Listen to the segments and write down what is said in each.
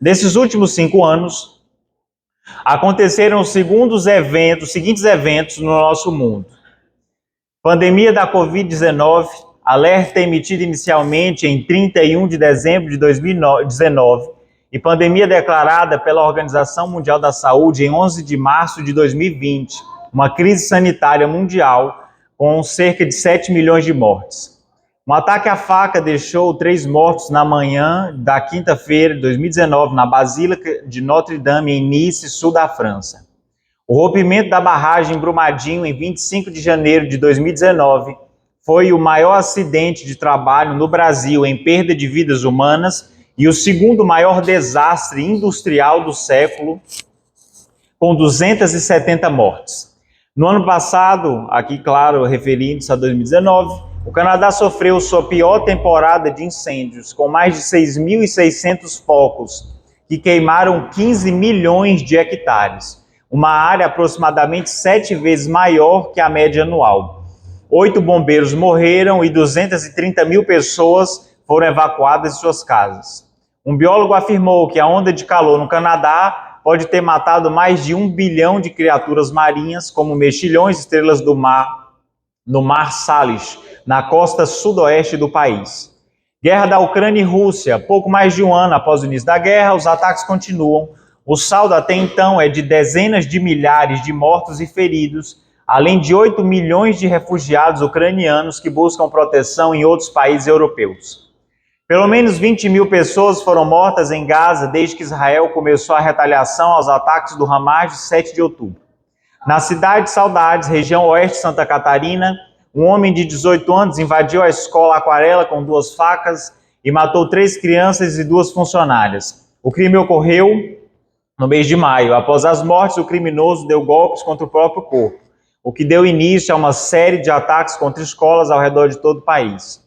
Nesses últimos 5 anos, aconteceram os seguintes eventos no nosso mundo. Pandemia da Covid-19, alerta emitido inicialmente em 31 de dezembro de 2019 e pandemia declarada pela Organização Mundial da Saúde em 11 de março de 2020, uma crise sanitária mundial com cerca de 7 milhões de mortes. Um ataque à faca deixou 3 mortos na manhã da quinta-feira de 2019 na Basílica de Notre-Dame, em Nice, sul da França. O rompimento da barragem Brumadinho em 25 de janeiro de 2019 foi o maior acidente de trabalho no Brasil em perda de vidas humanas e o segundo maior desastre industrial do século, com 270 mortes. No ano passado, aqui claro, referindo-se a 2019, o Canadá sofreu sua pior temporada de incêndios, com mais de 6.600 focos, que queimaram 15 milhões de hectares, uma área aproximadamente 7 vezes maior que a média anual. 8 bombeiros morreram e 230 mil pessoas foram evacuadas de suas casas. Um biólogo afirmou que a onda de calor no Canadá pode ter matado mais de 1 bilhão de criaturas marinhas, como mexilhões, estrelas do mar, no Mar Salish, na costa sudoeste do país. Guerra da Ucrânia e Rússia. Pouco mais de um ano após o início da guerra, os ataques continuam. O saldo até então é de dezenas de milhares de mortos e feridos, além de 8 milhões de refugiados ucranianos que buscam proteção em outros países europeus. Pelo menos 20 mil pessoas foram mortas em Gaza desde que Israel começou a retaliação aos ataques do Hamas de 7 de outubro. Na cidade de Saudades, região oeste de Santa Catarina, um homem de 18 anos invadiu a escola Aquarela com 2 facas e matou 3 crianças e 2 funcionárias. O crime ocorreu no mês de maio. Após as mortes, o criminoso deu golpes contra o próprio corpo, o que deu início a uma série de ataques contra escolas ao redor de todo o país.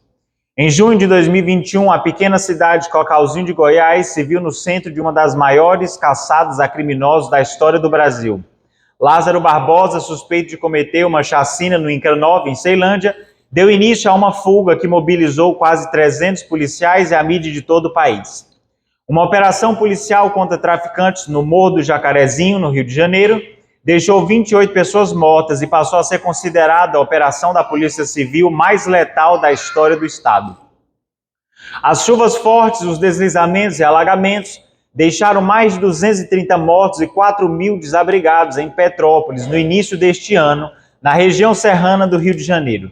Em junho de 2021, a pequena cidade de Cocalzinho de Goiás se viu no centro de uma das maiores caçadas a criminosos da história do Brasil. Lázaro Barbosa, suspeito de cometer uma chacina no Incranova, em Ceilândia, deu início a uma fuga que mobilizou quase 300 policiais e a mídia de todo o país. Uma operação policial contra traficantes no Morro do Jacarezinho, no Rio de Janeiro, deixou 28 pessoas mortas e passou a ser considerada a operação da Polícia Civil mais letal da história do Estado. As chuvas fortes, os deslizamentos e alagamentos deixaram mais de 230 mortos e 4 mil desabrigados em Petrópolis no início deste ano, na região serrana do Rio de Janeiro.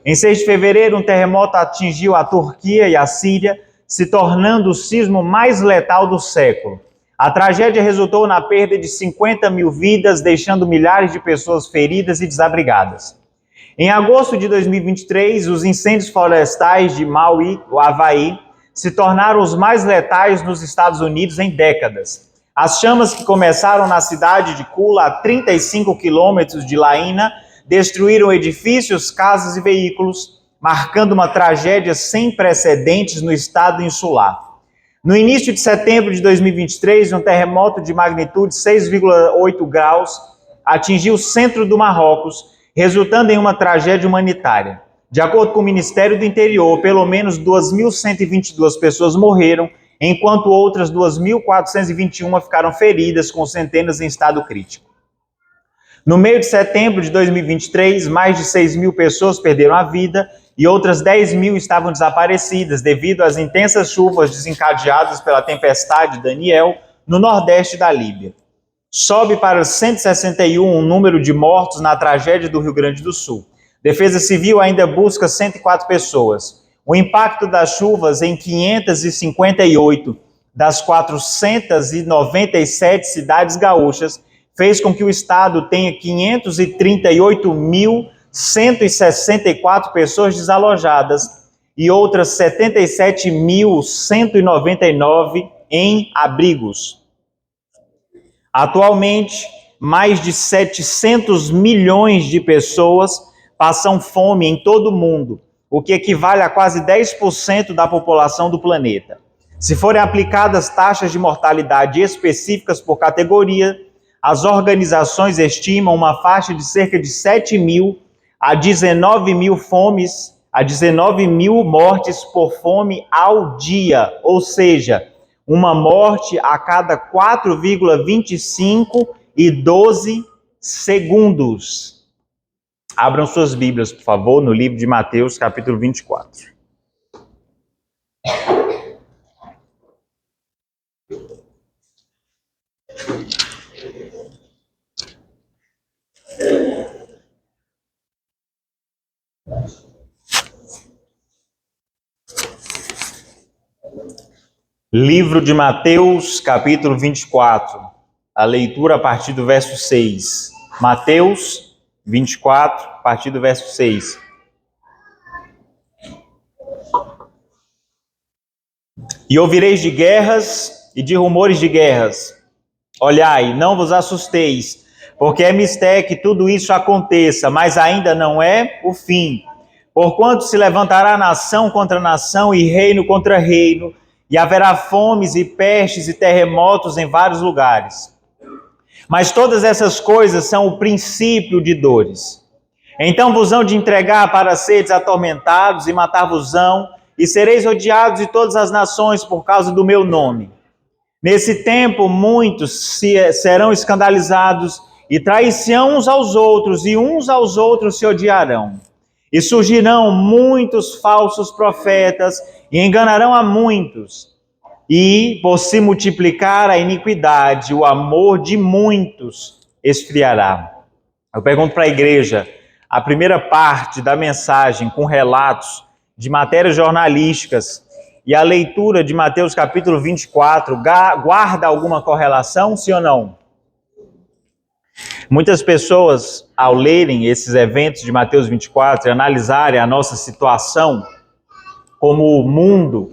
Em 6 de fevereiro, um terremoto atingiu a Turquia e a Síria, se tornando o sismo mais letal do século. A tragédia resultou na perda de 50 mil vidas, deixando milhares de pessoas feridas e desabrigadas. Em agosto de 2023, os incêndios florestais de Maui, o Havaí, se tornaram os mais letais nos Estados Unidos em décadas. As chamas que começaram na cidade de Kula, a 35 quilômetros de Laína, destruíram edifícios, casas e veículos, marcando uma tragédia sem precedentes no estado insular. No início de setembro de 2023, um terremoto de magnitude 6,8 graus atingiu o centro do Marrocos, resultando em uma tragédia humanitária. De acordo com o Ministério do Interior, pelo menos 2.122 pessoas morreram, enquanto outras 2.421 ficaram feridas, com centenas em estado crítico. No meio de setembro de 2023, mais de 6 mil pessoas perderam a vida e outras 10 mil estavam desaparecidas devido às intensas chuvas desencadeadas pela tempestade Daniel no nordeste da Líbia. Sobe para 161 o número de mortos na tragédia do Rio Grande do Sul. Defesa Civil ainda busca 104 pessoas. O impacto das chuvas em 558 das 497 cidades gaúchas fez com que o estado tenha 538.164 pessoas desalojadas e outras 77.199 em abrigos. Atualmente, mais de 700 milhões de pessoas passam fome em todo o mundo, o que equivale a quase 10% da população do planeta. Se forem aplicadas taxas de mortalidade específicas por categoria, as organizações estimam uma faixa de cerca de 7 mil a 19 mil mortes por fome ao dia, ou seja, uma morte a cada 4,25 e 12 segundos. Abram suas Bíblias, por favor, no livro de Mateus, capítulo 24. Livro de Mateus, capítulo 24. A leitura a partir do verso 6. Mateus 24, a partir do verso 6. E ouvireis de guerras e de rumores de guerras. Olhai, não vos assusteis, porque é mistério que tudo isso aconteça, mas ainda não é o fim. Porquanto se levantará nação contra nação e reino contra reino, e haverá fomes e pestes e terremotos em vários lugares. Mas todas essas coisas são o princípio de dores. Então vos hão de entregar para seres atormentados e matar-vos-ão, e sereis odiados de todas as nações por causa do meu nome. Nesse tempo muitos serão escandalizados e trair-se-ão uns aos outros, e uns aos outros se odiarão. E surgirão muitos falsos profetas e enganarão a muitos. E, por se multiplicar a iniquidade, o amor de muitos esfriará. Eu pergunto para a igreja, a primeira parte da mensagem com relatos de matérias jornalísticas e a leitura de Mateus capítulo 24, guarda alguma correlação, sim ou não? Muitas pessoas, ao lerem esses eventos de Mateus 24 e analisarem a nossa situação como mundo,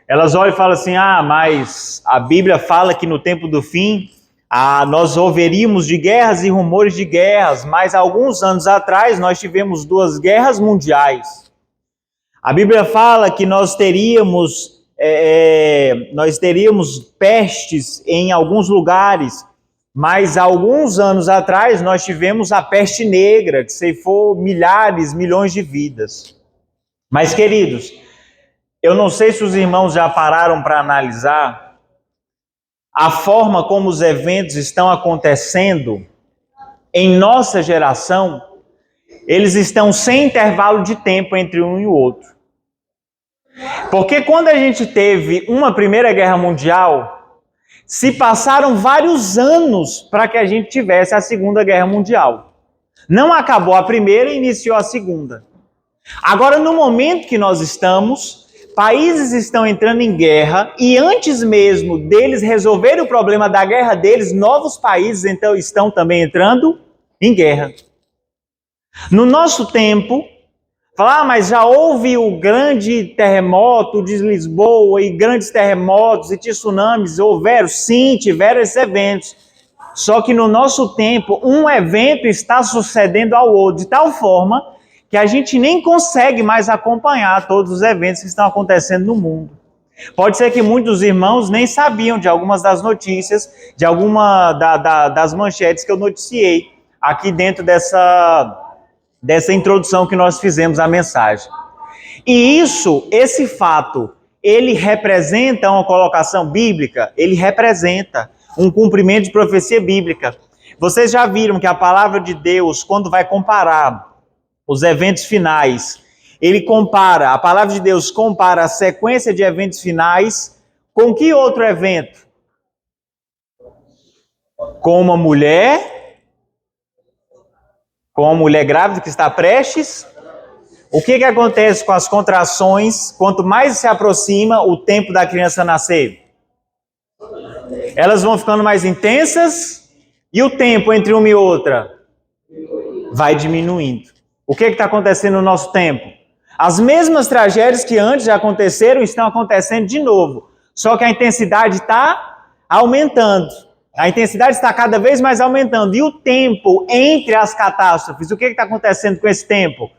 elas olham e falam assim, mas a Bíblia fala que no tempo do fim, nós ouviríamos de guerras e rumores de guerras, mas alguns anos atrás nós tivemos 2 guerras mundiais. A Bíblia fala que nós teríamos pestes em alguns lugares, mas alguns anos atrás nós tivemos a peste negra, que ceifou milhares, milhões de vidas. Mas, queridos, eu não sei se os irmãos já pararam para analisar a forma como os eventos estão acontecendo em nossa geração. Eles estão sem intervalo de tempo entre um e o outro. Porque quando a gente teve uma Primeira Guerra Mundial, se passaram vários anos para que a gente tivesse a Segunda Guerra Mundial. Não acabou a primeira e iniciou a segunda. Agora, no momento que nós estamos, países estão entrando em guerra e antes mesmo deles resolverem o problema da guerra deles, novos países então estão também entrando em guerra. No nosso tempo, mas já houve o grande terremoto de Lisboa e grandes terremotos e tsunamis, houveram? Sim, tiveram esses eventos. Só que no nosso tempo, um evento está sucedendo ao outro, de tal forma que a gente nem consegue mais acompanhar todos os eventos que estão acontecendo no mundo. Pode ser que muitos irmãos nem sabiam de algumas das notícias, de alguma das manchetes que eu noticiei aqui dentro dessa introdução que nós fizemos à mensagem. E esse fato, ele representa uma colocação bíblica, ele representa um cumprimento de profecia bíblica. Vocês já viram que a palavra de Deus, quando vai comparar os eventos finais, a palavra de Deus compara a sequência de eventos finais com que outro evento? Com uma mulher grávida que está prestes. O que acontece com as contrações? Quanto mais se aproxima o tempo da criança nascer, elas vão ficando mais intensas e o tempo entre uma e outra vai diminuindo. O que está acontecendo no nosso tempo? As mesmas tragédias que antes já aconteceram estão acontecendo de novo, só que a intensidade está aumentando. A intensidade está cada vez mais aumentando. E o tempo entre as catástrofes, o que está acontecendo com esse tempo?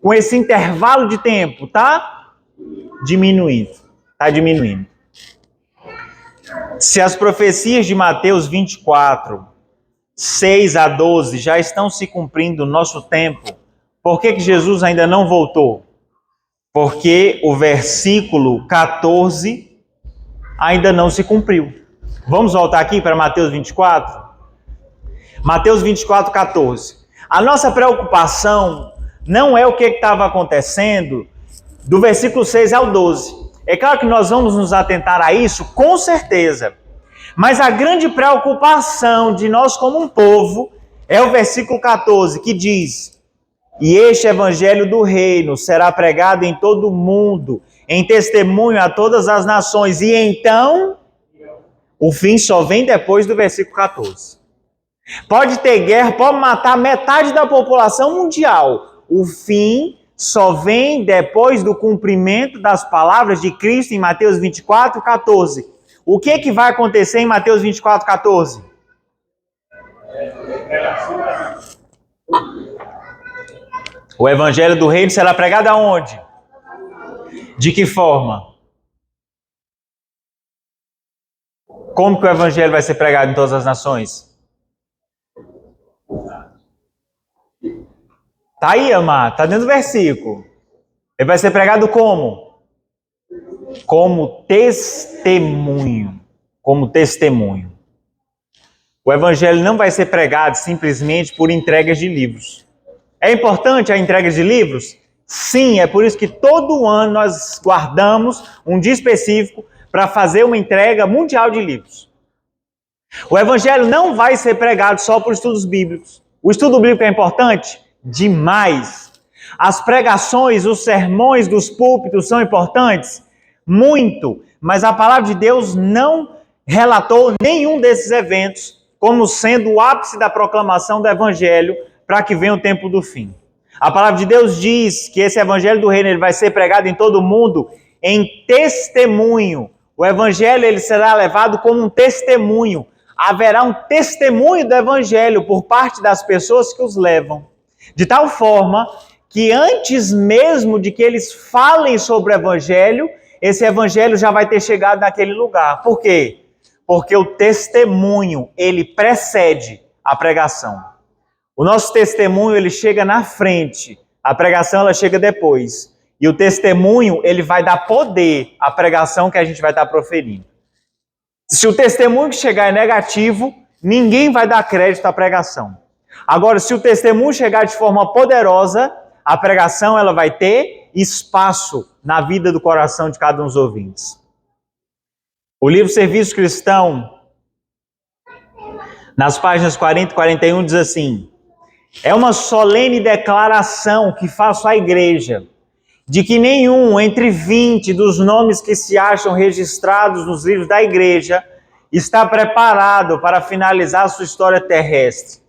Com esse intervalo de tempo, está diminuindo. Está diminuindo. Se as profecias de Mateus 24, 6 a 12 já estão se cumprindo no nosso tempo, por que Jesus ainda não voltou? Porque o versículo 14 ainda não se cumpriu. Vamos voltar aqui para Mateus 24? Mateus 24, 14. A nossa preocupação não é o que estava acontecendo do versículo 6 ao 12. É claro que nós vamos nos atentar a isso, com certeza. Mas a grande preocupação de nós como um povo é o versículo 14, que diz: e este evangelho do reino será pregado em todo o mundo, em testemunho a todas as nações. E então, o fim só vem depois do versículo 14. Pode ter guerra, pode matar metade da população mundial. O fim só vem depois do cumprimento das palavras de Cristo em Mateus 24, 14. O que vai acontecer em Mateus 24, 14? O evangelho do reino será pregado aonde? De que forma? Como que o evangelho vai ser pregado em todas as nações? Tá aí, amado, tá dentro do versículo. Ele vai ser pregado como? Como testemunho. Como testemunho. O evangelho não vai ser pregado simplesmente por entregas de livros. É importante a entrega de livros? Sim, é por isso que todo ano nós guardamos um dia específico para fazer uma entrega mundial de livros. O evangelho não vai ser pregado só por estudos bíblicos. O estudo bíblico é importante? Demais. As pregações, os sermões dos púlpitos são importantes? Muito. Mas a palavra de Deus não relatou nenhum desses eventos como sendo o ápice da proclamação do evangelho para que venha o tempo do fim. A palavra de Deus diz que esse evangelho do reino ele vai ser pregado em todo o mundo em testemunho. O evangelho ele será levado como um testemunho. Haverá um testemunho do evangelho por parte das pessoas que os levam. De tal forma que antes mesmo de que eles falem sobre o evangelho, esse evangelho já vai ter chegado naquele lugar. Por quê? Porque o testemunho, ele precede a pregação. O nosso testemunho, ele chega na frente. A pregação, ela chega depois. E o testemunho, ele vai dar poder à pregação que a gente vai estar proferindo. Se o testemunho que chegar é negativo, ninguém vai dar crédito à pregação. Agora, se o testemunho chegar de forma poderosa, a pregação ela vai ter espaço na vida do coração de cada um dos ouvintes. O livro Serviço Cristão, nas páginas 40 e 41, diz assim: é uma solene declaração que faço à igreja, de que nenhum entre 20 dos nomes que se acham registrados nos livros da igreja está preparado para finalizar sua história terrestre.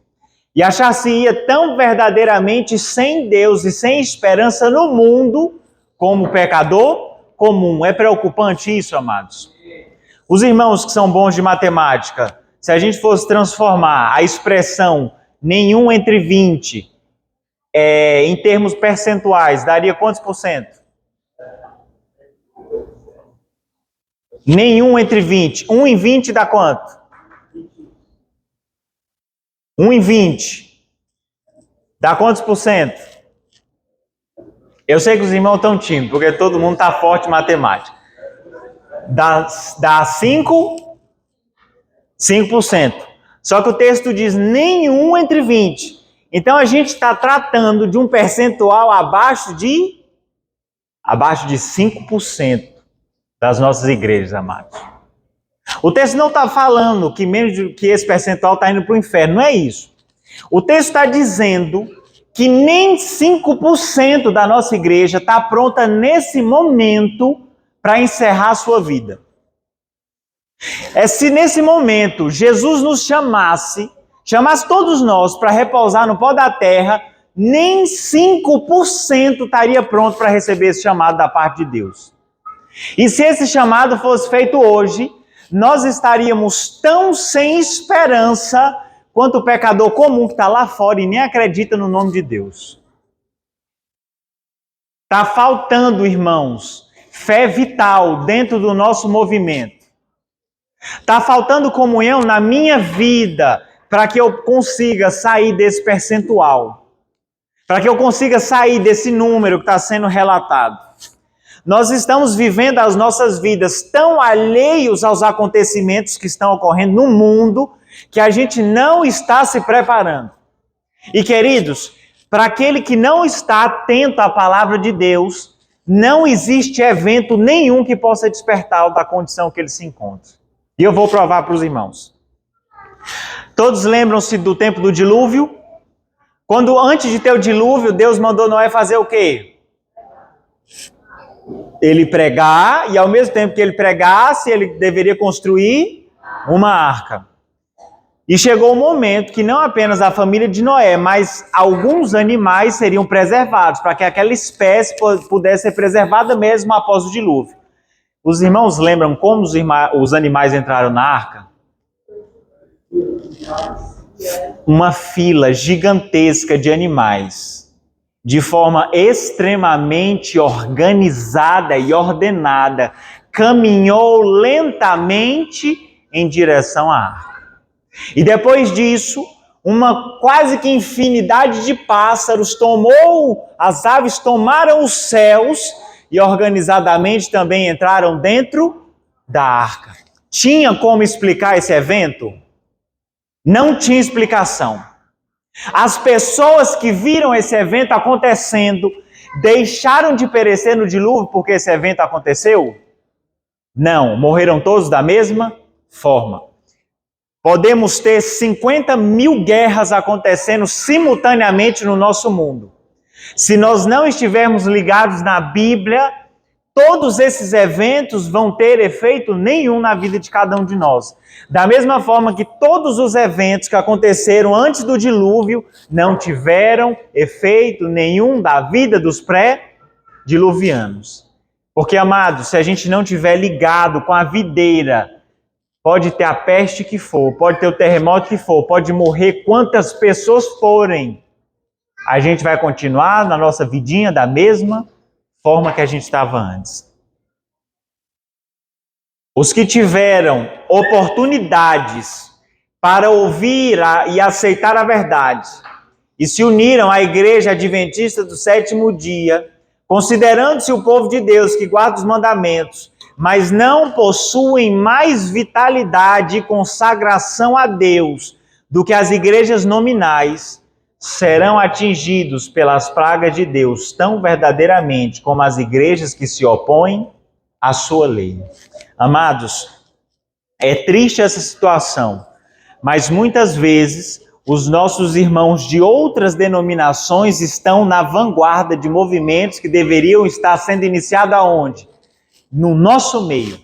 E achar-se-ia tão verdadeiramente sem Deus e sem esperança no mundo como pecador comum. É preocupante isso, amados? Os irmãos que são bons de matemática, se a gente fosse transformar a expressão nenhum entre 20 em termos percentuais, daria quantos por cento? Nenhum entre 20. 1 em 20 dá quanto? 1 em 20. Dá quantos por cento? Eu sei que os irmãos estão tímidos, porque todo mundo está forte em matemática. Dá 5%. Só que o texto diz nenhum entre 20. Então a gente está tratando de um percentual abaixo de 5% das nossas igrejas, amados. O texto não está falando que menos que esse percentual está indo para o inferno, não é isso. O texto está dizendo que nem 5% da nossa igreja está pronta nesse momento para encerrar a sua vida. Se nesse momento Jesus nos chamasse todos nós para repousar no pó da terra, nem 5% estaria pronto para receber esse chamado da parte de Deus. E se esse chamado fosse feito hoje, nós estaríamos tão sem esperança quanto o pecador comum que está lá fora e nem acredita no nome de Deus. Está faltando, irmãos, fé vital dentro do nosso movimento. Está faltando comunhão na minha vida para que eu consiga sair desse percentual. Para que eu consiga sair desse número que está sendo relatado. Nós estamos vivendo as nossas vidas tão alheios aos acontecimentos que estão ocorrendo no mundo que a gente não está se preparando. E queridos, para aquele que não está atento à palavra de Deus, não existe evento nenhum que possa despertá-lo da condição que ele se encontra. E eu vou provar para os irmãos. Todos lembram-se do tempo do dilúvio? Quando antes de ter o dilúvio, Deus mandou Noé fazer o quê? Ele pregar, e ao mesmo tempo que ele pregasse, ele deveria construir uma arca. E chegou o momento que não apenas a família de Noé, mas alguns animais seriam preservados, para que aquela espécie pudesse ser preservada mesmo após o dilúvio. Os irmãos lembram como os animais entraram na arca? Uma fila gigantesca de animais, de forma extremamente organizada e ordenada, caminhou lentamente em direção à arca. E depois disso, uma quase que infinidade de pássaros as aves tomaram os céus e organizadamente também entraram dentro da arca. Tinha como explicar esse evento? Não tinha explicação. As pessoas que viram esse evento acontecendo deixaram de perecer no dilúvio porque esse evento aconteceu? Não, morreram todos da mesma forma. Podemos ter 50 mil guerras acontecendo simultaneamente no nosso mundo. Se nós não estivermos ligados na Bíblia, todos esses eventos vão ter efeito nenhum na vida de cada um de nós. Da mesma forma que todos os eventos que aconteceram antes do dilúvio não tiveram efeito nenhum da vida dos pré-diluvianos. Porque, amados, se a gente não estiver ligado com a videira, pode ter a peste que for, pode ter o terremoto que for, pode morrer quantas pessoas forem. A gente vai continuar na nossa vidinha da mesma forma que a gente estava antes. Os que tiveram oportunidades para ouvir e aceitar a verdade e se uniram à Igreja Adventista do Sétimo Dia, considerando-se o povo de Deus que guarda os mandamentos, mas não possuem mais vitalidade e consagração a Deus do que as igrejas nominais, serão atingidos pelas pragas de Deus tão verdadeiramente como as igrejas que se opõem à sua lei. Amados, é triste essa situação, mas muitas vezes os nossos irmãos de outras denominações estão na vanguarda de movimentos que deveriam estar sendo iniciados aonde? No nosso meio.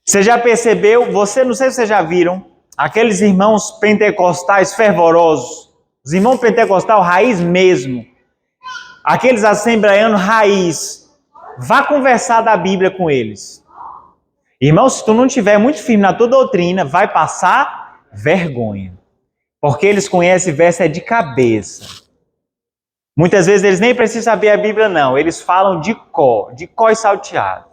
Você já percebeu, não sei se vocês já viram, aqueles irmãos pentecostais fervorosos, os irmãos pentecostal raiz mesmo, aqueles assembleianos raiz, vá conversar da Bíblia com eles. Irmão, se tu não estiver muito firme na tua doutrina, vai passar vergonha. Porque eles conhecem verso de cabeça. Muitas vezes eles nem precisam saber a Bíblia, não. Eles falam de có e salteado.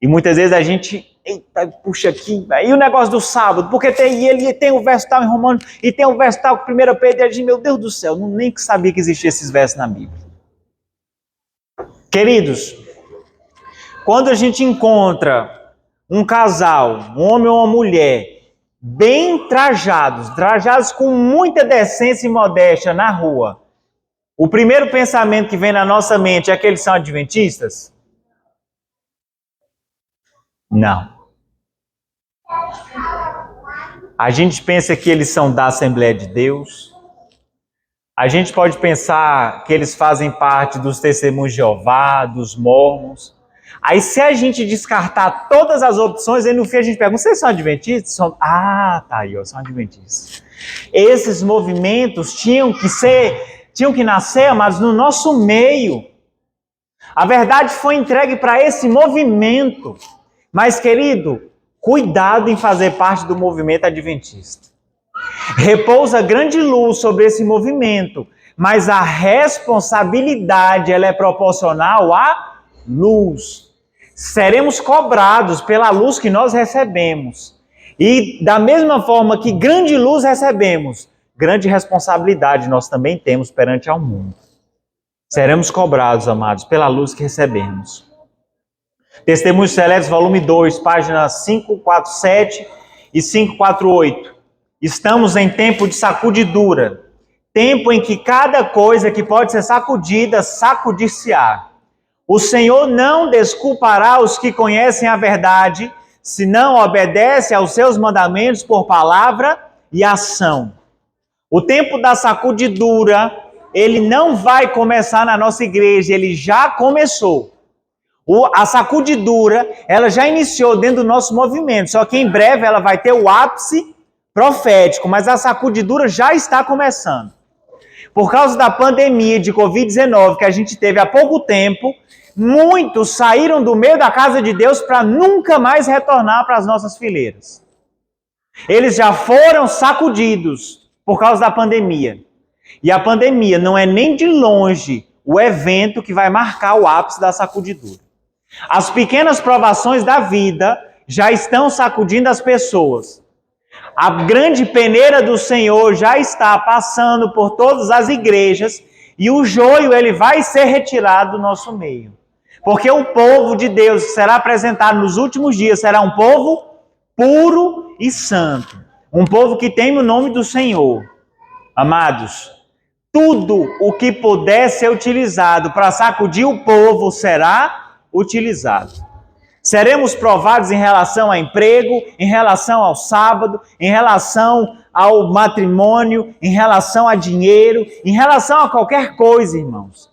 E muitas vezes a gente, eita, puxa aqui, e o negócio do sábado, porque ele tem o verso tal em Romanos, e tem o verso tal em 1 Pedro, e a gente, meu Deus do céu, nem sabia que existia esses versos na Bíblia. Queridos, quando a gente encontra um casal, um homem ou uma mulher, bem trajados com muita decência e modéstia na rua, o primeiro pensamento que vem na nossa mente é que eles são adventistas? Não. A gente pensa que eles são da Assembleia de Deus. A gente pode pensar que eles fazem parte dos Testemunhos de Jeová, dos Mormons. Aí se a gente descartar todas as opções, aí no fim a gente pergunta, vocês são adventistas? Tá aí, são adventistas. Esses movimentos tinham que nascer, amados, no nosso meio. A verdade foi entregue para esse movimento. Mas, querido, cuidado em fazer parte do movimento adventista. Repousa grande luz sobre esse movimento, mas a responsabilidade ela é proporcional à luz. Seremos cobrados pela luz que nós recebemos. E da mesma forma que grande luz recebemos, grande responsabilidade nós também temos perante ao mundo. seremos cobrados, amados, pela luz que recebemos. Testemunhos Seletos, volume 2, páginas 547 e 548. Estamos em tempo de sacudidura, tempo em que cada coisa que pode ser sacudida, sacudir-se-á. O Senhor não desculpará os que conhecem a verdade, se não obedecem aos seus mandamentos por palavra e ação. O tempo da sacudidura, ele não vai começar na nossa igreja, ele já começou. A sacudidura, ela já iniciou dentro do nosso movimento, só que em breve ela vai ter o ápice profético, mas a sacudidura já está começando. Por causa da pandemia de Covid-19 que a gente teve há pouco tempo, muitos saíram do meio da casa de Deus para nunca mais retornar para as nossas fileiras. Eles já foram sacudidos por causa da pandemia. E a pandemia não é nem de longe o evento que vai marcar o ápice da sacudidura. As pequenas provações da vida já estão sacudindo as pessoas. A grande peneira do Senhor já está passando por todas as igrejas e o joio ele vai ser retirado do nosso meio. Porque o povo de Deus que será apresentado nos últimos dias será um povo puro e santo. Um povo que tem o nome do Senhor. Amados, tudo o que puder ser utilizado para sacudir o povo será utilizado. Seremos provados em relação a emprego, em relação ao sábado, em relação ao matrimônio, em relação a dinheiro, em relação a qualquer coisa, irmãos.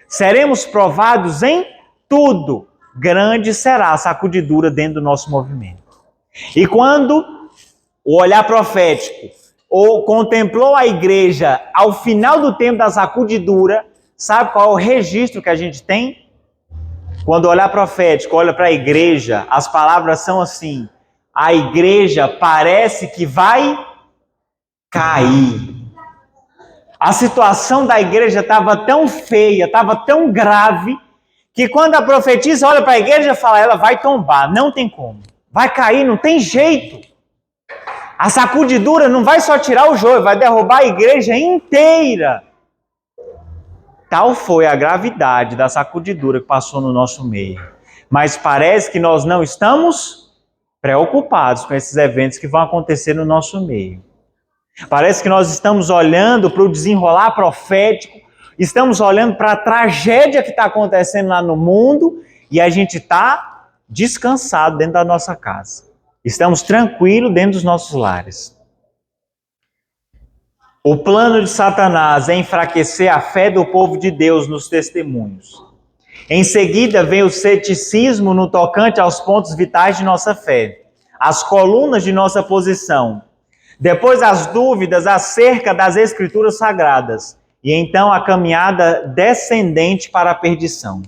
Seremos provados em tudo. Grande será a sacudidura dentro do nosso movimento. E quando o olhar profético contemplou a igreja ao final do tempo da sacudidura, sabe qual é o registro que a gente tem? Quando o olhar profético olha para a igreja, as palavras são assim: a igreja parece que vai cair. A situação da igreja estava tão feia, estava tão grave, que quando a profetisa olha para a igreja, fala, ela vai tombar, não tem como. Vai cair, não tem jeito. A sacudidura não vai só tirar o joio, vai derrubar a igreja inteira. Tal foi a gravidade da sacudidura que passou no nosso meio. Mas parece que nós não estamos preocupados com esses eventos que vão acontecer no nosso meio. Parece que nós estamos olhando para o desenrolar profético, estamos olhando para a tragédia que está acontecendo lá no mundo e a gente está descansado dentro da nossa casa. Estamos tranquilos dentro dos nossos lares. O plano de Satanás é enfraquecer a fé do povo de Deus nos testemunhos. Em seguida vem o ceticismo no tocante aos pontos vitais de nossa fé, as colunas de nossa posição. Depois as dúvidas acerca das escrituras sagradas. E então a caminhada descendente para a perdição.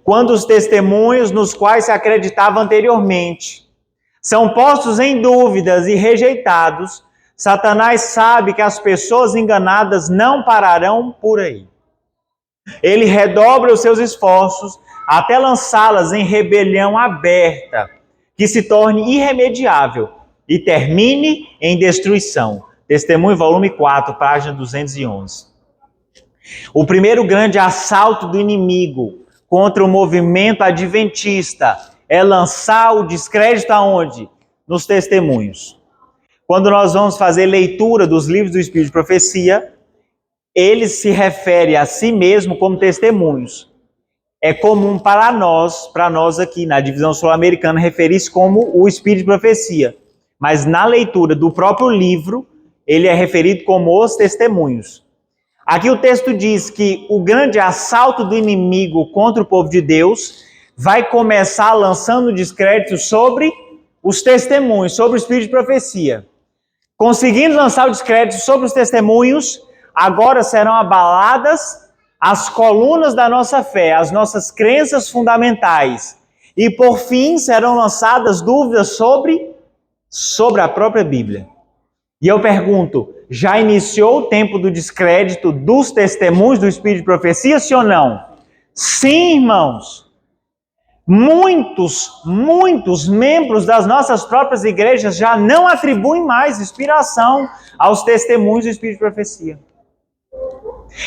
Quando os testemunhos nos quais se acreditava anteriormente são postos em dúvidas e rejeitados, Satanás sabe que as pessoas enganadas não pararão por aí. Ele redobra os seus esforços até lançá-las em rebelião aberta, que se torne irremediável e termine em destruição. Testemunho, volume 4, página 211. O primeiro grande assalto do inimigo contra o movimento adventista é lançar o descrédito aonde? Nos testemunhos. Quando nós vamos fazer leitura dos livros do Espírito de Profecia, ele se refere a si mesmo como testemunhos. É comum para nós aqui na divisão sul-americana, referir-se como o Espírito de Profecia. Mas na leitura do próprio livro, ele é referido como os testemunhos. Aqui o texto diz que o grande assalto do inimigo contra o povo de Deus vai começar lançando descrédito sobre os testemunhos, sobre o Espírito de Profecia. Conseguindo lançar o descrédito sobre os testemunhos, agora serão abaladas as colunas da nossa fé, as nossas crenças fundamentais. E por fim serão lançadas dúvidas sobre a própria Bíblia. E eu pergunto, já iniciou o tempo do descrédito dos testemunhos do Espírito de Profecia, sim ou não? Sim, irmãos. Muitos membros das nossas próprias igrejas já não atribuem mais inspiração aos testemunhos do Espírito de Profecia.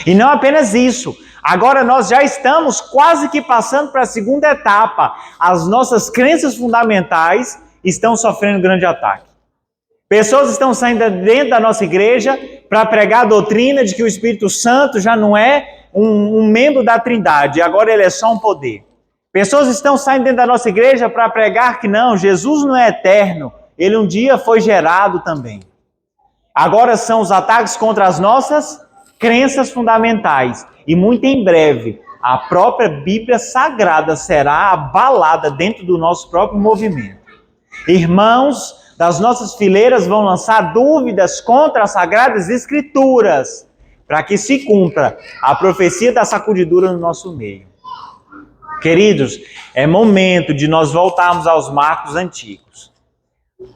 E não apenas isso, Agora nós já estamos quase que passando para a segunda etapa. As nossas crenças fundamentais estão sofrendo grande ataque. Pessoas estão saindo dentro da nossa igreja para pregar a doutrina de que o Espírito Santo já não é um membro da Trindade, agora ele é só um poder. Pessoas estão saindo dentro da nossa igreja para pregar que não, Jesus não é eterno, ele um dia foi gerado também. Agora são os ataques contra as nossas crenças fundamentais. E muito em breve, a própria Bíblia Sagrada será abalada dentro do nosso próprio movimento. Irmãos das nossas fileiras vão lançar dúvidas contra as Sagradas Escrituras, para que se cumpra a profecia da sacudidura no nosso meio. Queridos, é momento de nós voltarmos aos marcos antigos.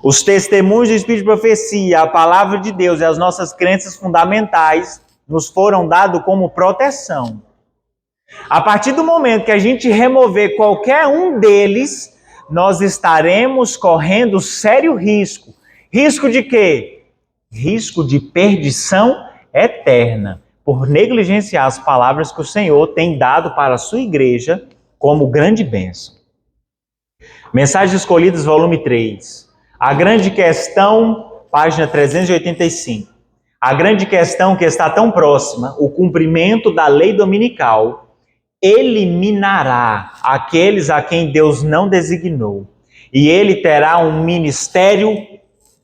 Os testemunhos do Espírito de Profecia, a palavra de Deus e as nossas crenças fundamentais nos foram dados como proteção. A partir do momento que a gente remover qualquer um deles, nós estaremos correndo sério risco. Risco de quê? Risco de perdição eterna, por negligenciar as palavras que o Senhor tem dado para a sua igreja como grande bênção. Mensagens Escolhidas, volume 3. A grande questão, página 385. A grande questão que está tão próxima, o cumprimento da lei dominical, eliminará aqueles a quem Deus não designou. E ele terá um ministério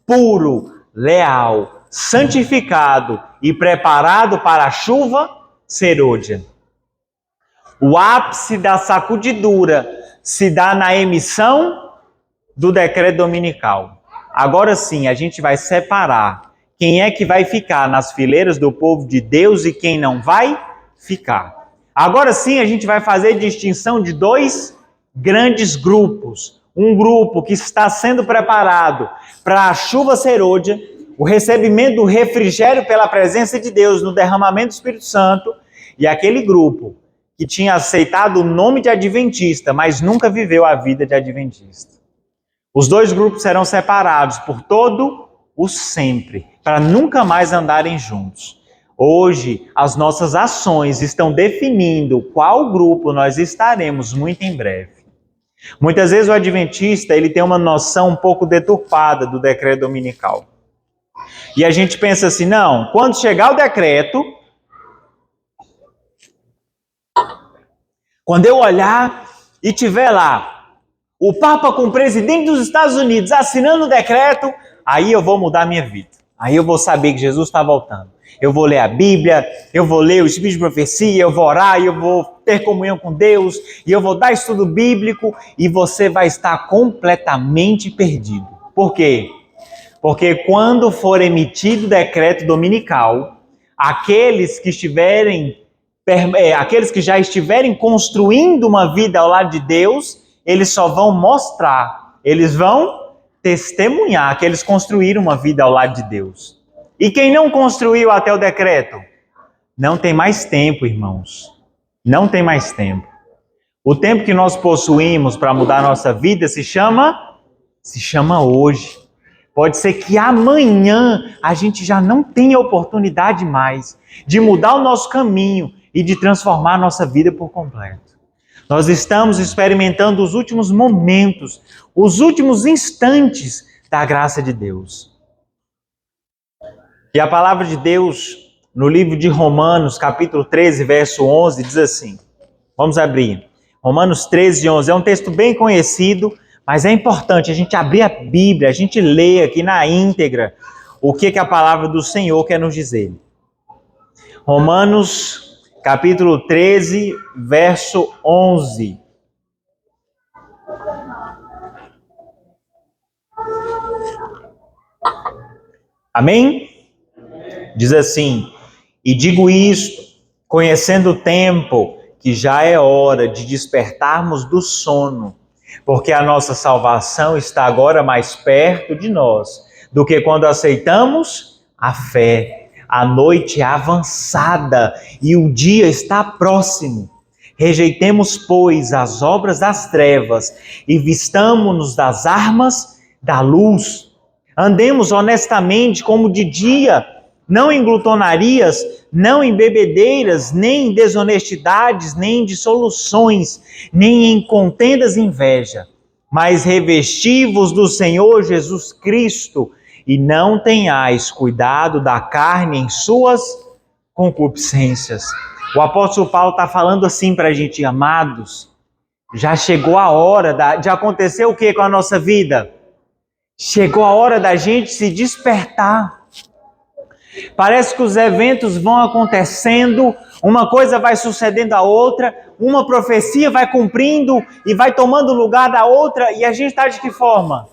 puro, leal, santificado e preparado para a chuva serôdia. O ápice da sacudidura se dá na emissão do decreto dominical. Agora sim, a gente vai separar quem é que vai ficar nas fileiras do povo de Deus e quem não vai ficar. Agora sim, a gente vai fazer distinção de dois grandes grupos. Um grupo que está sendo preparado para a chuva serôdia, o recebimento do refrigério pela presença de Deus no derramamento do Espírito Santo, e aquele grupo que tinha aceitado o nome de adventista, mas nunca viveu a vida de adventista. Os dois grupos serão separados por todo o sempre, para nunca mais andarem juntos. Hoje, as nossas ações estão definindo qual grupo nós estaremos muito em breve. Muitas vezes o adventista ele tem uma noção um pouco deturpada do decreto dominical. E a gente pensa assim, não, quando chegar o decreto, quando eu olhar e tiver lá o Papa com o presidente dos Estados Unidos assinando o decreto, aí eu vou mudar a minha vida. Aí eu vou saber que Jesus está voltando. Eu vou ler a Bíblia, eu vou ler o Espírito de Profecia, eu vou orar, eu vou ter comunhão com Deus, e eu vou dar estudo bíblico, e você vai estar completamente perdido. Por quê? Porque quando for emitido o decreto dominical, aqueles que já estiverem construindo uma vida ao lado de Deus, eles só vão mostrar, eles vão testemunhar que eles construíram uma vida ao lado de Deus. E quem não construiu até o decreto? Não tem mais tempo, irmãos. Não tem mais tempo. O tempo que nós possuímos para mudar a nossa vida se chama hoje. Pode ser que amanhã a gente já não tenha oportunidade mais de mudar o nosso caminho e de transformar a nossa vida por completo. Nós estamos experimentando os últimos momentos, os últimos instantes da graça de Deus. E a palavra de Deus, no livro de Romanos, capítulo 13, verso 11, diz assim. Vamos abrir. Romanos 13, 11. É um texto bem conhecido, mas é importante a gente abrir a Bíblia, a gente ler aqui na íntegra o que a palavra do Senhor quer nos dizer. Romanos, capítulo 13, verso 11. Amém? Diz assim, e digo isto, conhecendo o tempo, que já é hora de despertarmos do sono, porque a nossa salvação está agora mais perto de nós do que quando aceitamos a fé. A noite é avançada e o dia está próximo. Rejeitemos, pois, as obras das trevas e vistamo-nos das armas da luz. Andemos honestamente como de dia, não em glutonarias, não em bebedeiras, nem em desonestidades, nem em dissoluções, nem em contendas e inveja, mas revesti-vos do Senhor Jesus Cristo, e não tenhais cuidado da carne em suas concupiscências. O apóstolo Paulo está falando assim para a gente, amados, já chegou a hora de acontecer o que com a nossa vida? Chegou a hora da gente se despertar. Parece que os eventos vão acontecendo, uma coisa vai sucedendo a outra, uma profecia vai cumprindo e vai tomando lugar da outra, e a gente está de que forma?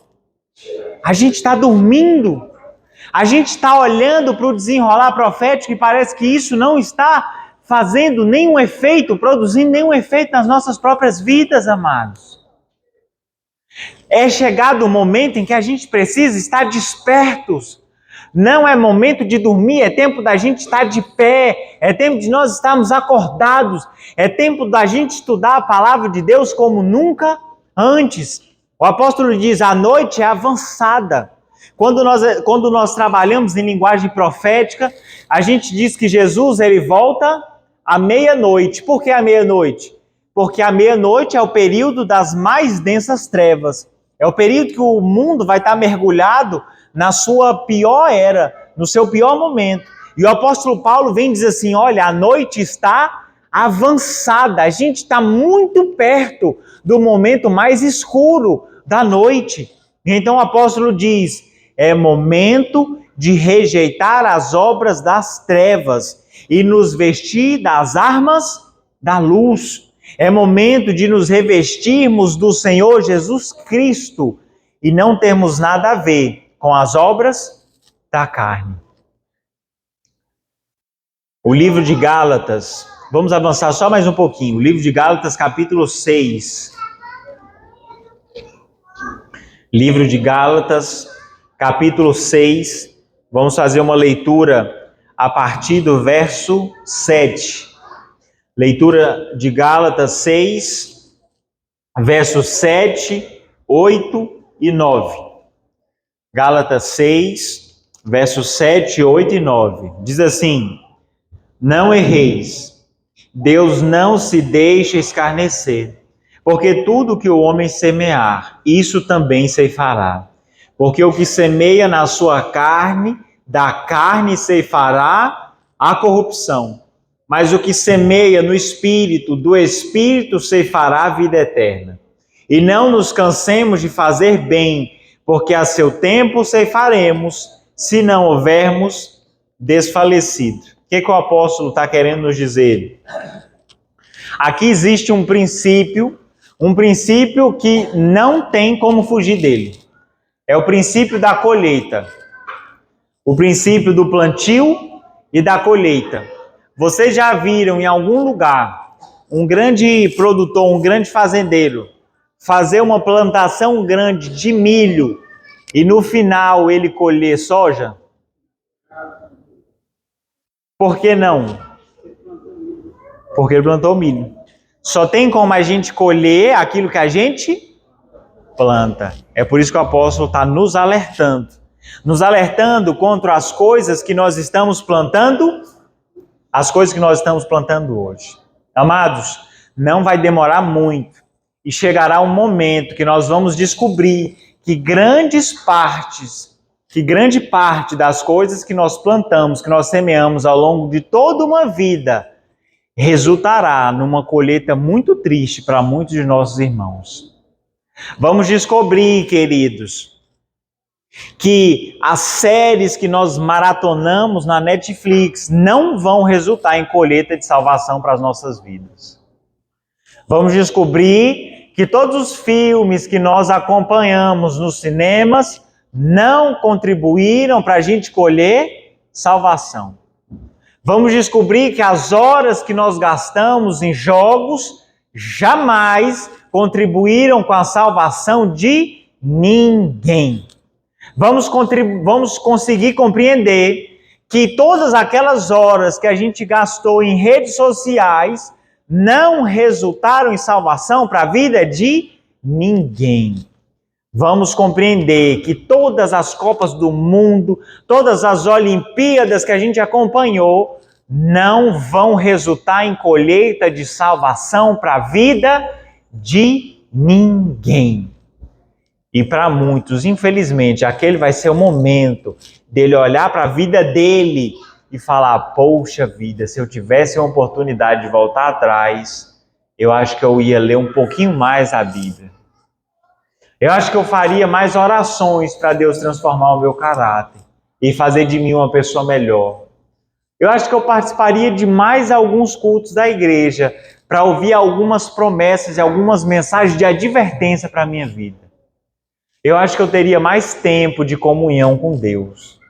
A gente está dormindo. A gente está olhando para o desenrolar profético e parece que isso não está fazendo nenhum efeito, produzindo nenhum efeito nas nossas próprias vidas, amados. É chegado o momento em que a gente precisa estar despertos. Não é momento de dormir, é tempo da gente estar de pé, é tempo de nós estarmos acordados, é tempo da gente estudar a palavra de Deus como nunca antes. O apóstolo diz, a noite é avançada. Quando nós trabalhamos em linguagem profética, a gente diz que Jesus ele volta à meia-noite. Por que à meia-noite? Porque a meia-noite é o período das mais densas trevas. É o período que o mundo vai estar mergulhado na sua pior era, no seu pior momento. E o apóstolo Paulo vem dizer assim, olha, a noite está avançada, a gente está muito perto do momento mais escuro da noite. Então o apóstolo diz, é momento de rejeitar as obras das trevas e nos vestir das armas da luz. É momento de nos revestirmos do Senhor Jesus Cristo e não termos nada a ver com as obras da carne. O livro de Gálatas, vamos avançar só mais um pouquinho. O livro de Gálatas, capítulo 6. Livro de Gálatas, capítulo 6. Vamos fazer uma leitura a partir do verso 7. Leitura de Gálatas 6, versos 7, 8 e 9. Gálatas 6, versos 7, 8 e 9. Diz assim, não erreis, Deus não se deixa escarnecer, porque tudo que o homem semear, isso também ceifará. Porque o que semeia na sua carne, da carne ceifará a corrupção. Mas o que semeia no Espírito, do Espírito ceifará a vida eterna. E não nos cansemos de fazer bem, porque a seu tempo ceifaremos, se não houvermos desfalecido. O que o apóstolo está querendo nos dizer? Aqui existe um princípio que não tem como fugir dele. É o princípio da colheita. O princípio do plantio e da colheita. Vocês já viram em algum lugar um grande produtor, um grande fazendeiro, fazer uma plantação grande de milho e no final ele colher soja? Por que não? Porque ele plantou milho. Só tem como a gente colher aquilo que a gente planta. É por isso que o apóstolo está nos alertando contra as coisas que nós estamos plantando, as coisas que nós estamos plantando hoje. Amados, não vai demorar muito e chegará um momento que nós vamos descobrir que grande parte das coisas que nós plantamos, que nós semeamos ao longo de toda uma vida, resultará numa colheita muito triste para muitos de nossos irmãos. Vamos descobrir, queridos, que as séries que nós maratonamos na Netflix não vão resultar em colheita de salvação para as nossas vidas. Vamos descobrir que todos os filmes que nós acompanhamos nos cinemas não contribuíram para a gente colher salvação. Vamos descobrir que as horas que nós gastamos em jogos jamais contribuíram com a salvação de ninguém. Vamos conseguir compreender que todas aquelas horas que a gente gastou em redes sociais não resultaram em salvação para a vida de ninguém. Vamos compreender que todas as Copas do Mundo, todas as Olimpíadas que a gente acompanhou, não vão resultar em colheita de salvação para a vida de ninguém. E para muitos, infelizmente, aquele vai ser o momento dele olhar para a vida dele e falar: poxa vida, se eu tivesse uma oportunidade de voltar atrás, eu acho que eu ia ler um pouquinho mais a Bíblia. Eu acho que eu faria mais orações para Deus transformar o meu caráter e fazer de mim uma pessoa melhor. Eu acho que eu participaria de mais alguns cultos da igreja para ouvir algumas promessas e algumas mensagens de advertência para a minha vida. Eu acho que eu teria mais tempo de comunhão com Deus.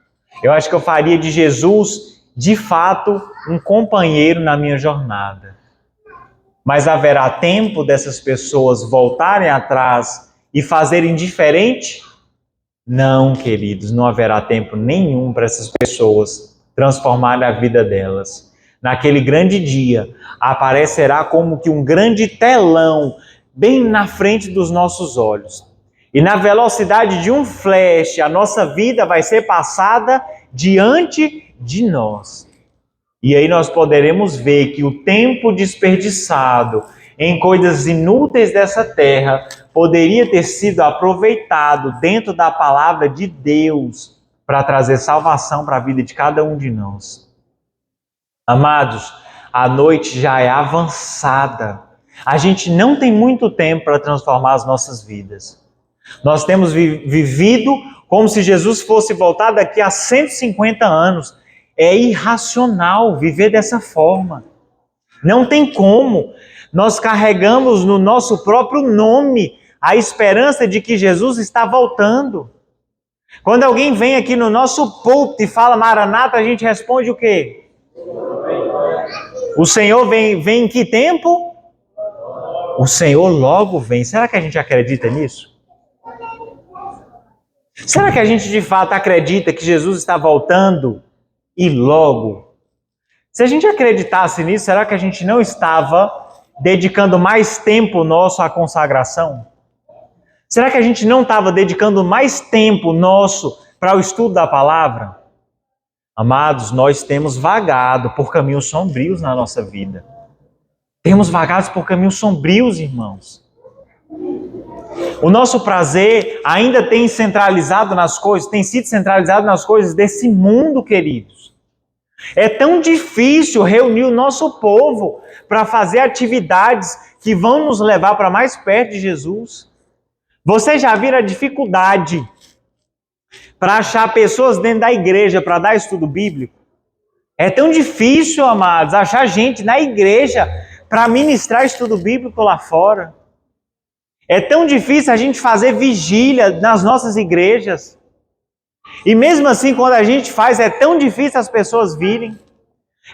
Eu acho que eu faria de Jesus, de fato, um companheiro na minha jornada. Mas haverá tempo dessas pessoas voltarem atrás e fazerem diferente? Não, queridos, não haverá tempo nenhum para essas pessoas transformarem a vida delas. Naquele grande dia, aparecerá como que um grande telão bem na frente dos nossos olhos. E na velocidade de um flash, a nossa vida vai ser passada diante de nós. E aí nós poderemos ver que o tempo desperdiçado em coisas inúteis dessa terra poderia ter sido aproveitado dentro da palavra de Deus para trazer salvação para a vida de cada um de nós. Amados, a noite já é avançada. A gente não tem muito tempo para transformar as nossas vidas. Nós temos vivido como se Jesus fosse voltar daqui a 150 anos. É irracional viver dessa forma. Não tem como. Nós carregamos no nosso próprio nome a esperança de que Jesus está voltando. Quando alguém vem aqui no nosso púlpito e fala Maranata, a gente responde o quê? O Senhor vem em que tempo? O Senhor logo vem. Será que a gente acredita nisso? Será que a gente de fato acredita que Jesus está voltando e logo? Se a gente acreditasse nisso, será que a gente não estava dedicando mais tempo nosso à consagração? Será que a gente não estava dedicando mais tempo nosso para o estudo da palavra? Amados, nós temos vagado por caminhos sombrios na nossa vida. Temos vagado por caminhos sombrios, irmãos. O nosso prazer ainda tem sido centralizado nas coisas desse mundo, queridos. É tão difícil reunir o nosso povo para fazer atividades que vão nos levar para mais perto de Jesus. Vocês já viram a dificuldade para achar pessoas dentro da igreja para dar estudo bíblico? É tão difícil, amados, achar gente na igreja para ministrar estudo bíblico lá fora. É tão difícil a gente fazer vigília nas nossas igrejas. E mesmo assim, quando a gente faz, é tão difícil as pessoas virem.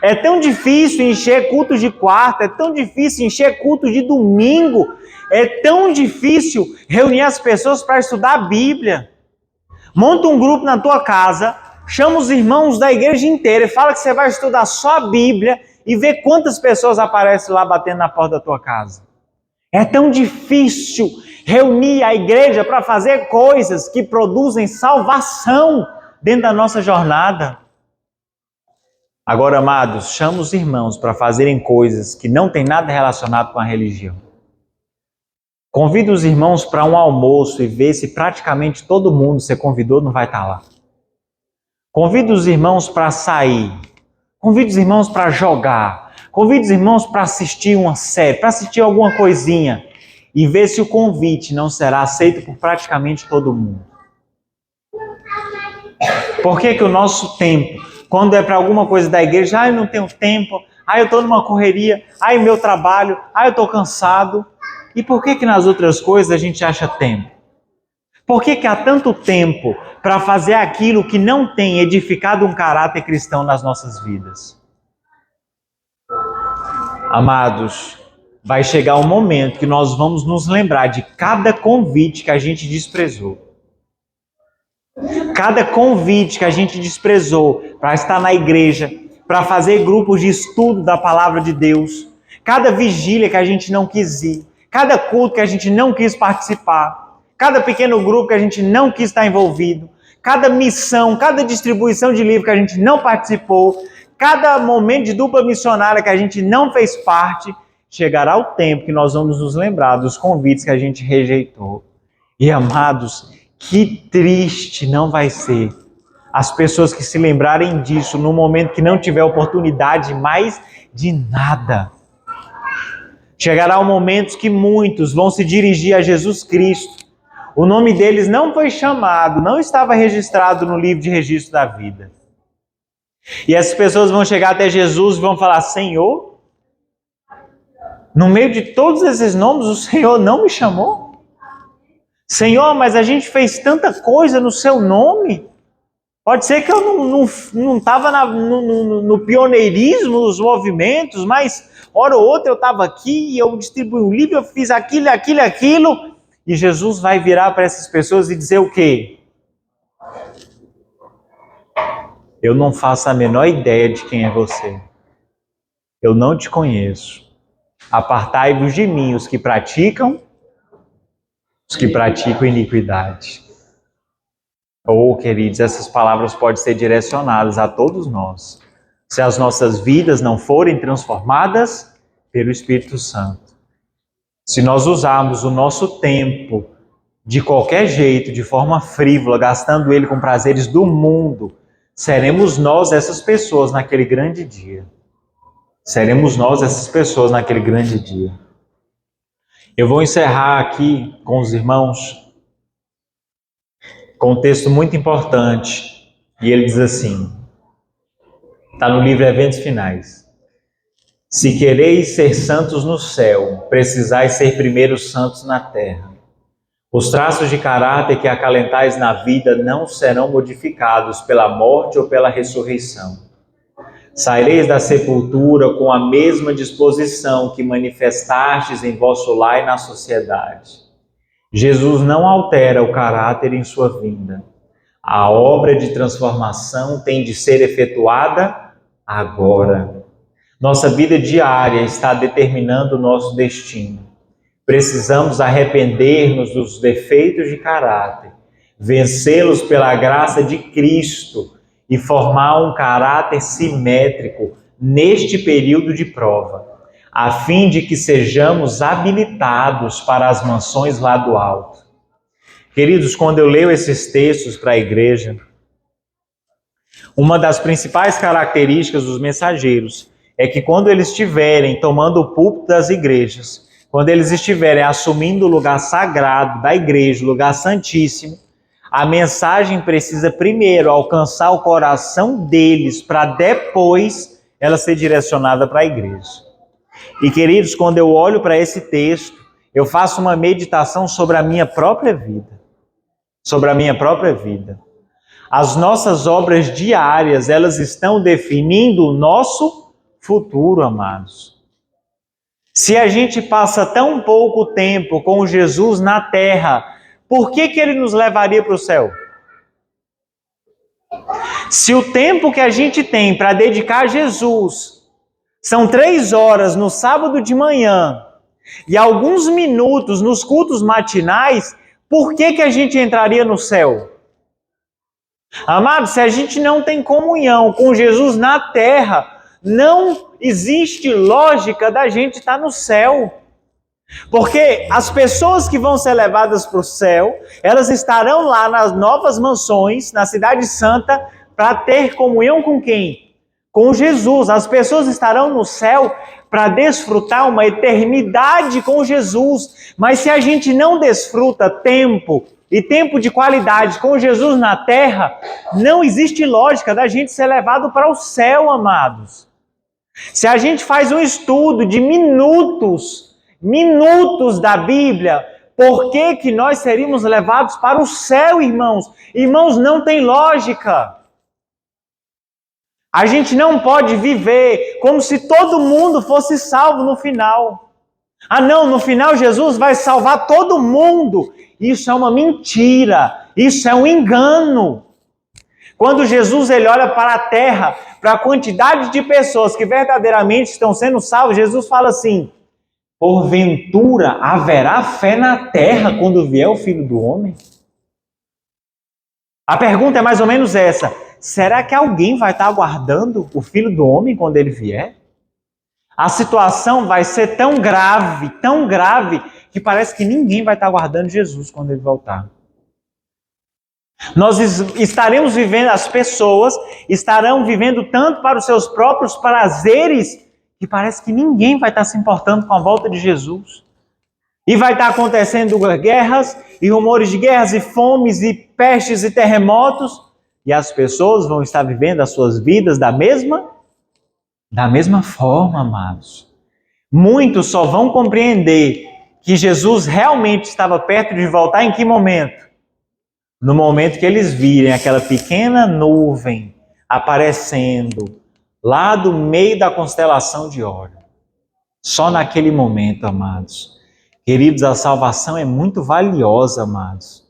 É tão difícil encher culto de quarta, é tão difícil encher culto de domingo. É tão difícil reunir as pessoas para estudar a Bíblia. Monta um grupo na tua casa, chama os irmãos da igreja inteira e fala que você vai estudar só a Bíblia e vê quantas pessoas aparecem lá batendo na porta da tua casa. É tão difícil reunir a igreja para fazer coisas que produzem salvação dentro da nossa jornada. Agora, amados, chama os irmãos para fazerem coisas que não tem nada relacionado com a religião. Convida os irmãos para um almoço e vê se praticamente todo mundo que você convidou não vai estar lá. Convida os irmãos para sair. Convida os irmãos para jogar. Convida os irmãos para assistir uma série, para assistir alguma coisinha. E vê se o convite não será aceito por praticamente todo mundo. Por que o nosso tempo, quando é para alguma coisa da igreja, eu não tenho tempo, eu estou numa correria, meu trabalho, eu estou cansado. E por que nas outras coisas a gente acha tempo? Por que há tanto tempo para fazer aquilo que não tem edificado um caráter cristão nas nossas vidas? Amados, vai chegar um momento que nós vamos nos lembrar de cada convite que a gente desprezou. Cada convite que a gente desprezou para estar na igreja, para fazer grupos de estudo da palavra de Deus. Cada vigília que a gente não quis ir. Cada culto que a gente não quis participar. cada pequeno grupo que a gente não quis estar envolvido, cada missão, cada distribuição de livro que a gente não participou, cada momento de dupla missionária que a gente não fez parte, chegará o tempo que nós vamos nos lembrar dos convites que a gente rejeitou. E amados, que triste não vai ser as pessoas que se lembrarem disso no momento que não tiver oportunidade mais de nada. Chegará um momento que muitos vão se dirigir a Jesus Cristo. O nome deles não foi chamado, não estava registrado no livro de registro da vida. E essas pessoas vão chegar até Jesus e vão falar: Senhor, no meio de todos esses nomes, o Senhor não me chamou? Senhor, mas a gente fez tanta coisa no seu nome. Pode ser que eu não estava no pioneirismo dos movimentos, mas hora ou outra eu estava aqui e eu distribuí um livro, eu fiz aquilo. E Jesus vai virar para essas pessoas e dizer o quê? Eu não faço a menor ideia de quem é você. Eu não te conheço. Apartai-vos de mim, os que praticam iniquidade. Queridos, essas palavras podem ser direcionadas a todos nós, se as nossas vidas não forem transformadas pelo Espírito Santo. Se nós usarmos o nosso tempo de qualquer jeito, de forma frívola, gastando ele com prazeres do mundo, seremos nós essas pessoas naquele grande dia. Seremos nós essas pessoas naquele grande dia. Eu vou encerrar aqui com os irmãos com um texto muito importante, e ele diz assim, está no livro Eventos Finais: se quereis ser santos no céu, precisais ser primeiro santos na terra. Os traços de caráter que acalentais na vida não serão modificados pela morte ou pela ressurreição. Saireis da sepultura com a mesma disposição que manifestastes em vosso lar e na sociedade. Jesus não altera o caráter em sua vinda. A obra de transformação tem de ser efetuada agora. Nossa vida diária está determinando o nosso destino. Precisamos arrepender-nos dos defeitos de caráter, vencê-los pela graça de Cristo e formar um caráter simétrico neste período de prova, a fim de que sejamos habilitados para as mansões lá do alto. Queridos, quando eu leio esses textos para a igreja, uma das principais características dos mensageiros é que quando eles estiverem tomando o púlpito das igrejas, quando eles estiverem assumindo o lugar sagrado da igreja, o lugar santíssimo, a mensagem precisa primeiro alcançar o coração deles para depois ela ser direcionada para a igreja. E queridos, quando eu olho para esse texto, eu faço uma meditação sobre a minha própria vida. Sobre a minha própria vida. As nossas obras diárias, elas estão definindo o nosso futuro, amados. Se a gente passa tão pouco tempo com Jesus na terra, por que ele nos levaria para o céu? Se o tempo que a gente tem para dedicar a Jesus são 3 horas no sábado de manhã e alguns minutos nos cultos matinais, por que a gente entraria no céu? Amados, se a gente não tem comunhão com Jesus na terra, não existe lógica da gente estar no céu. Porque as pessoas que vão ser levadas para o céu, elas estarão lá nas novas mansões, na Cidade Santa, para ter comunhão com quem? Com Jesus. As pessoas estarão no céu para desfrutar uma eternidade com Jesus. Mas se a gente não desfruta tempo e tempo de qualidade com Jesus na terra, não existe lógica da gente ser levado para o céu, amados. Se a gente faz um estudo de minutos da Bíblia, por que nós seríamos levados para o céu, irmãos? Irmãos, não tem lógica. A gente não pode viver como se todo mundo fosse salvo no final. Ah não, no final Jesus vai salvar todo mundo. Isso é uma mentira, isso é um engano. Quando Jesus ele olha para a terra, para a quantidade de pessoas que verdadeiramente estão sendo salvas, Jesus fala assim: porventura haverá fé na terra quando vier o Filho do Homem? A pergunta é mais ou menos essa: será que alguém vai estar aguardando o Filho do Homem quando ele vier? A situação vai ser tão grave, que parece que ninguém vai estar aguardando Jesus quando ele voltar. Nós estaremos vivendo, as pessoas estarão vivendo tanto para os seus próprios prazeres, que parece que ninguém vai estar se importando com a volta de Jesus. E vai estar acontecendo guerras, e rumores de guerras, e fomes, e pestes, e terremotos, e as pessoas vão estar vivendo as suas vidas da mesma forma, amados. Muitos só vão compreender que Jesus realmente estava perto de voltar em que momento? No momento que eles virem aquela pequena nuvem aparecendo lá do meio da constelação de Órion. Só naquele momento, amados. Queridos, a salvação é muito valiosa, amados.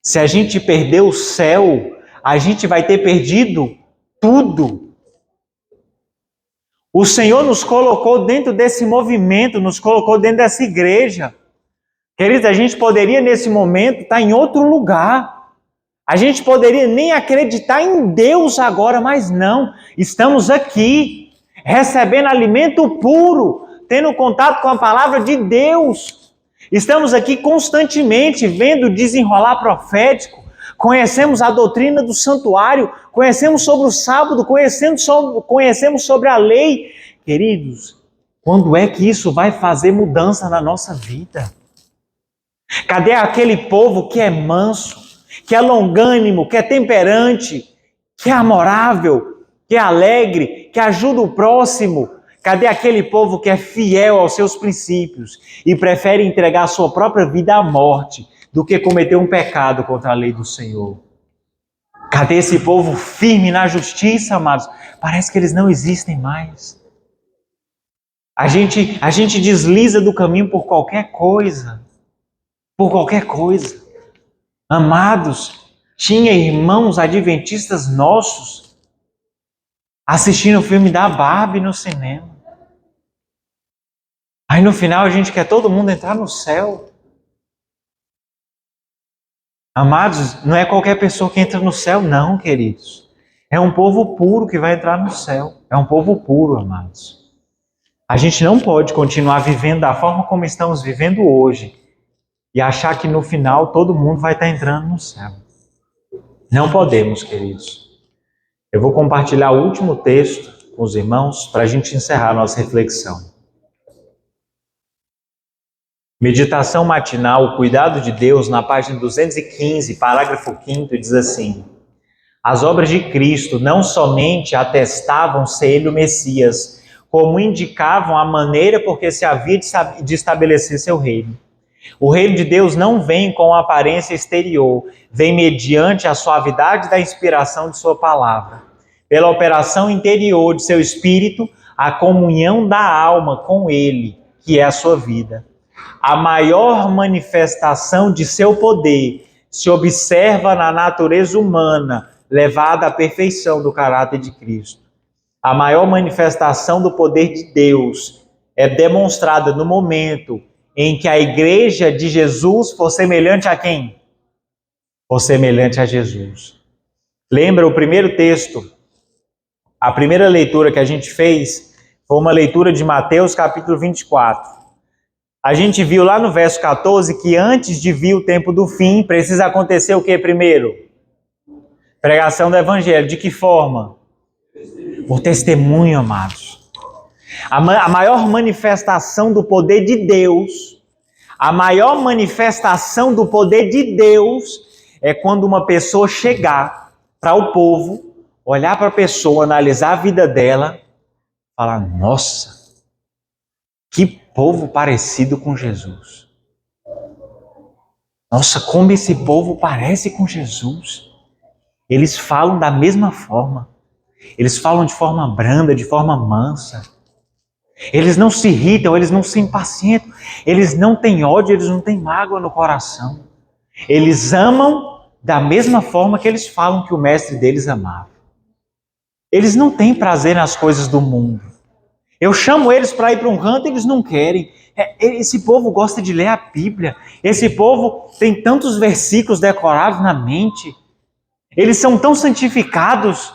Se a gente perder o céu, a gente vai ter perdido tudo. O Senhor nos colocou dentro desse movimento, nos colocou dentro dessa igreja. Queridos, a gente poderia nesse momento estar em outro lugar. A gente poderia nem acreditar em Deus agora, mas não. Estamos aqui, recebendo alimento puro, tendo contato com a palavra de Deus. Estamos aqui constantemente vendo o desenrolar profético. Conhecemos a doutrina do santuário, conhecemos sobre o sábado, conhecemos sobre a lei. Queridos, quando é que isso vai fazer mudança na nossa vida? Cadê aquele povo que é manso, que é longânimo, que é temperante, que é amorável, que é alegre, que ajuda o próximo? Cadê aquele povo que é fiel aos seus princípios e prefere entregar a sua própria vida à morte do que cometer um pecado contra a lei do Senhor? Cadê esse povo firme na justiça, amados? Parece que eles não existem mais. A gente desliza do caminho por qualquer coisa. Por qualquer coisa. Amados, tinha irmãos adventistas nossos assistindo o filme da Barbie no cinema. Aí no final a gente quer todo mundo entrar no céu. Amados, não é qualquer pessoa que entra no céu, não, queridos. É um povo puro que vai entrar no céu. É um povo puro, amados. A gente não pode continuar vivendo da forma como estamos vivendo hoje e achar que no final todo mundo vai estar entrando no céu. Não podemos, queridos. Eu vou compartilhar o último texto com os irmãos para a gente encerrar a nossa reflexão. Meditação matinal, o cuidado de Deus, na página 215, parágrafo 5º, diz assim: as obras de Cristo não somente atestavam ser ele o Messias, como indicavam a maneira por que se havia de estabelecer seu reino. O reino de Deus não vem com aparência exterior, vem mediante a suavidade da inspiração de sua palavra. Pela operação interior de seu espírito, a comunhão da alma com ele, que é a sua vida. A maior manifestação de seu poder se observa na natureza humana, levada à perfeição do caráter de Cristo. A maior manifestação do poder de Deus é demonstrada no momento em que a igreja de Jesus for semelhante a quem? For semelhante a Jesus. Lembra o primeiro texto? A primeira leitura que a gente fez foi uma leitura de Mateus capítulo 24. A gente viu lá no verso 14 que antes de vir o tempo do fim, precisa acontecer o que primeiro? Pregação do evangelho. De que forma? Por testemunho, amados. A maior manifestação do poder de Deus, é quando uma pessoa chegar para o povo, olhar para a pessoa, analisar a vida dela, falar: nossa, que povo parecido com Jesus. Nossa, como esse povo parece com Jesus. Eles falam da mesma forma. Eles falam de forma branda, de forma mansa. Eles não se irritam, eles não se impacientam. Eles não têm ódio, eles não têm mágoa no coração. Eles amam da mesma forma que eles falam que o mestre deles amava. Eles não têm prazer nas coisas do mundo. Eu chamo eles para ir para um canto e eles não querem. Esse povo gosta de ler a Bíblia. Esse povo tem tantos versículos decorados na mente. Eles são tão santificados.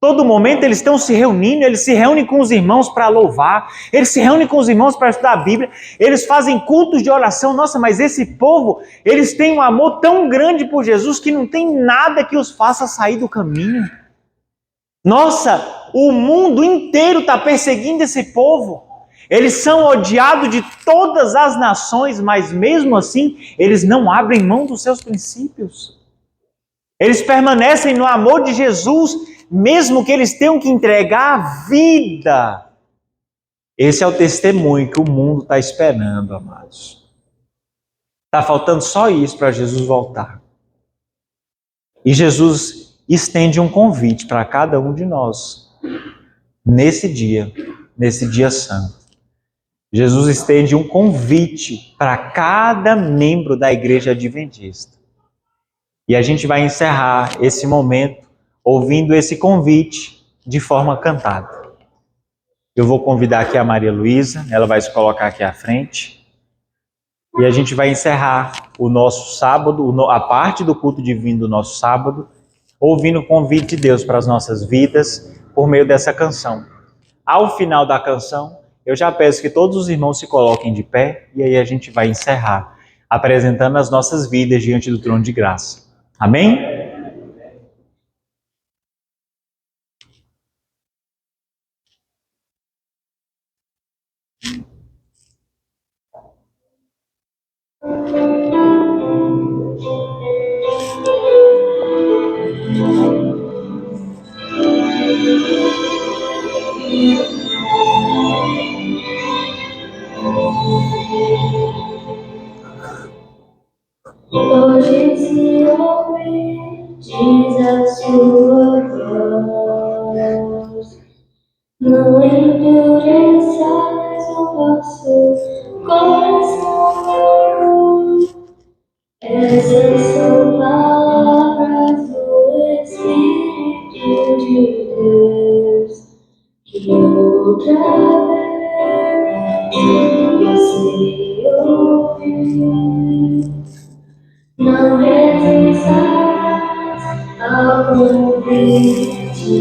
Todo momento eles estão se reunindo, eles se reúnem com os irmãos para louvar, eles se reúnem com os irmãos para estudar a Bíblia, eles fazem cultos de oração. Nossa, mas esse povo, eles têm um amor tão grande por Jesus que não tem nada que os faça sair do caminho. Nossa, o mundo inteiro está perseguindo esse povo. Eles são odiados de todas as nações, mas mesmo assim, eles não abrem mão dos seus princípios. Eles permanecem no amor de Jesus, mesmo que eles tenham que entregar a vida. Esse é o testemunho que o mundo está esperando, amados. Está faltando só isso para Jesus voltar. E Jesus estende um convite para cada um de nós, nesse dia santo. Jesus estende um convite para cada membro da igreja adventista. E a gente vai encerrar esse momento ouvindo esse convite de forma cantada. Eu vou convidar aqui a Maria Luísa, ela vai se colocar aqui à frente. E a gente vai encerrar o nosso sábado, a parte do culto divino do nosso sábado, ouvindo o convite de Deus para as nossas vidas por meio dessa canção. Ao final da canção, eu já peço que todos os irmãos se coloquem de pé e aí a gente vai encerrar, apresentando as nossas vidas diante do trono de graça. Amém? Hoje se ouve, diz a sua voz, não endureçais o vosso coração. Essas são palavras do Espírito de Deus, que outra vez você ouviu. Não resistas ao convite.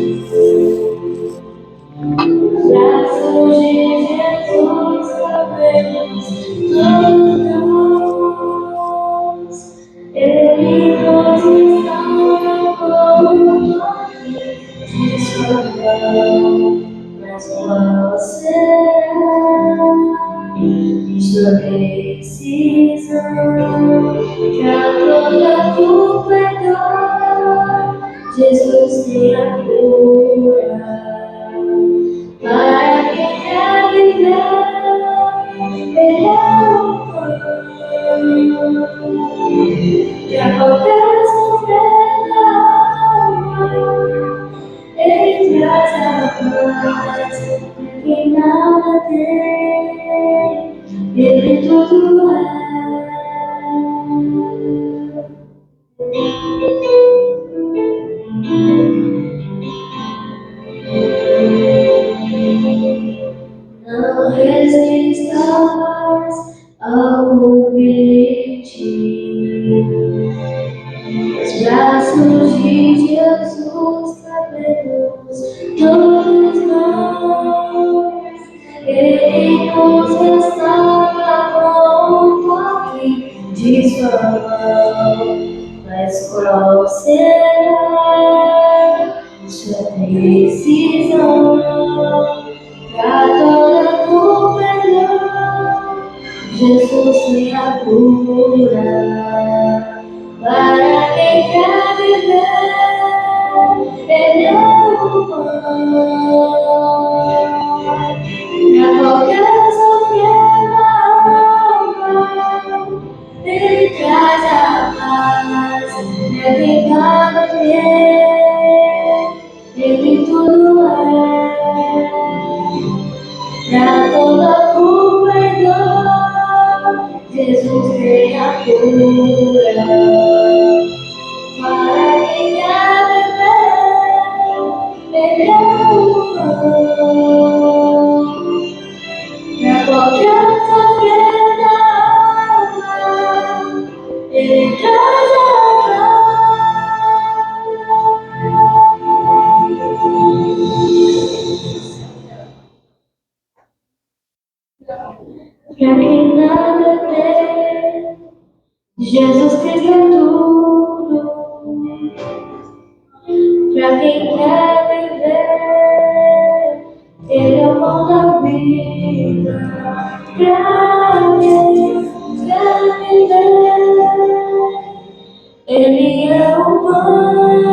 Os braços de Jesus sabemos todos. Ele nos restaura como toque de sua mão. Mas qual será sua decisão? Já toda culpa é dor, Jesus tem a cura. Para quem quer viver, Ele é o pão. Já qualquer sofrendo alma, Ele traz a paz. Quem nada tem, Ele tudo é. Não resistas ao convite. Os braços de Jesus sabemos todos nós. Ele nos restaura com o toque de sua mão. Mas qual será sua decisão? Pra toda culpa é dor, Jesus tem a cura. Para quem quer viver, Ele é o pão. Pra qualquer sofrendo alma, Ele traz a paz. Ele nada tem, Ele tudo é. Pra toda culpa e dor, Jesus tem a cura. Para quem quer viver, Ele é o pão da vida, pra viver. Ele é o pão.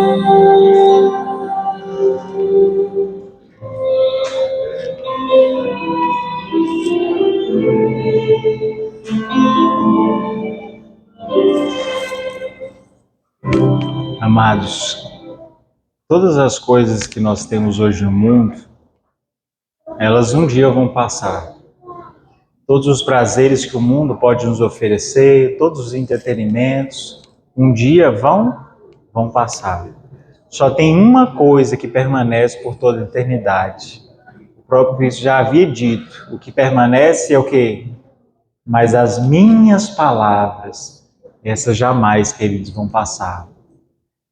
Amados, todas as coisas que nós temos hoje no mundo, elas um dia vão passar. Todos os prazeres que o mundo pode nos oferecer, todos os entretenimentos, um dia vão passar. Só tem uma coisa que permanece por toda a eternidade. O próprio Cristo já havia dito, o que permanece é o quê? Mas as minhas palavras, essas jamais, queridos, vão passar.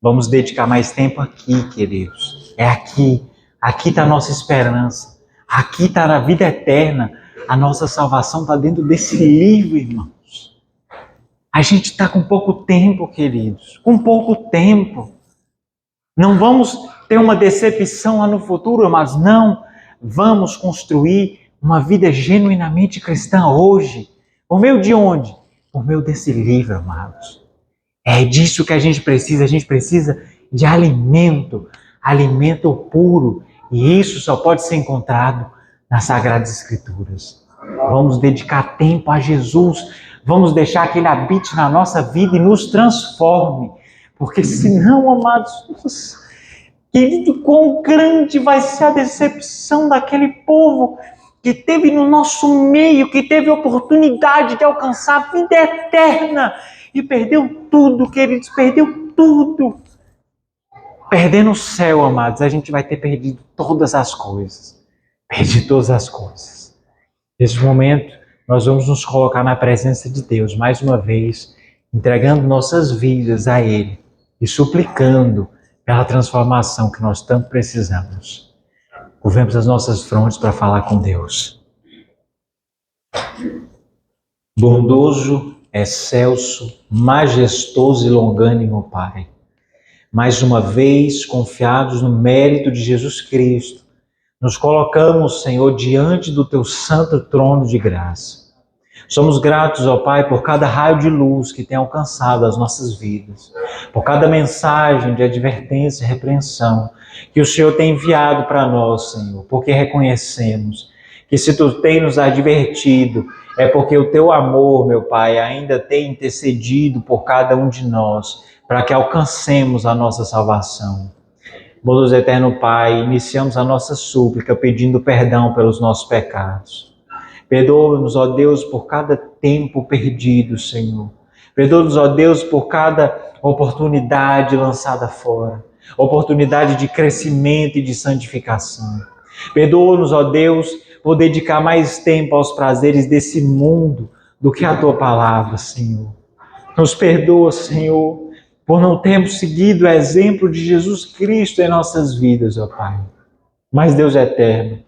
Vamos dedicar mais tempo aqui, queridos. É aqui. Aqui está a nossa esperança. Aqui está a vida eterna. A nossa salvação está dentro desse livro, irmãos. A gente está com pouco tempo, queridos. Com pouco tempo. Não vamos ter uma decepção lá no futuro, mas não. Vamos construir uma vida genuinamente cristã hoje. Por meio de onde? Por meio desse livro, amados. É disso que a gente precisa de alimento puro, e isso só pode ser encontrado nas Sagradas Escrituras. Vamos dedicar tempo a Jesus, vamos deixar que Ele habite na nossa vida e nos transforme, porque senão, amados, querido, quão grande vai ser a decepção daquele povo que teve no nosso meio, que teve a oportunidade de alcançar a vida eterna, e perdeu tudo, queridos, perdeu tudo. Perdendo o céu, amados, a gente vai ter perdido todas as coisas. Perdi todas as coisas. Nesse momento, nós vamos nos colocar na presença de Deus, mais uma vez, entregando nossas vidas a Ele e suplicando pela transformação que nós tanto precisamos. Curvemos as nossas frontes para falar com Deus. Bondoso, excelso, majestoso e longânimo Pai, mais uma vez, confiados no mérito de Jesus Cristo, nos colocamos, Senhor, diante do Teu santo trono de graça. Somos gratos, ó Pai, por cada raio de luz que tem alcançado as nossas vidas, por cada mensagem de advertência e repreensão que o Senhor tem enviado para nós, Senhor, porque reconhecemos que se Tu tem nos advertido, é porque o Teu amor, meu Pai, ainda tem intercedido por cada um de nós, para que alcancemos a nossa salvação. Bondoso eterno Pai, iniciamos a nossa súplica pedindo perdão pelos nossos pecados. Perdoa-nos, ó Deus, por cada tempo perdido, Senhor. Perdoa-nos, ó Deus, por cada oportunidade lançada fora, oportunidade de crescimento e de santificação. Perdoa-nos, ó Deus, por dedicar mais tempo aos prazeres desse mundo do que à Tua palavra, Senhor. Nos perdoa, Senhor, por não termos seguido o exemplo de Jesus Cristo em nossas vidas, ó Pai. Mas, Deus eterno,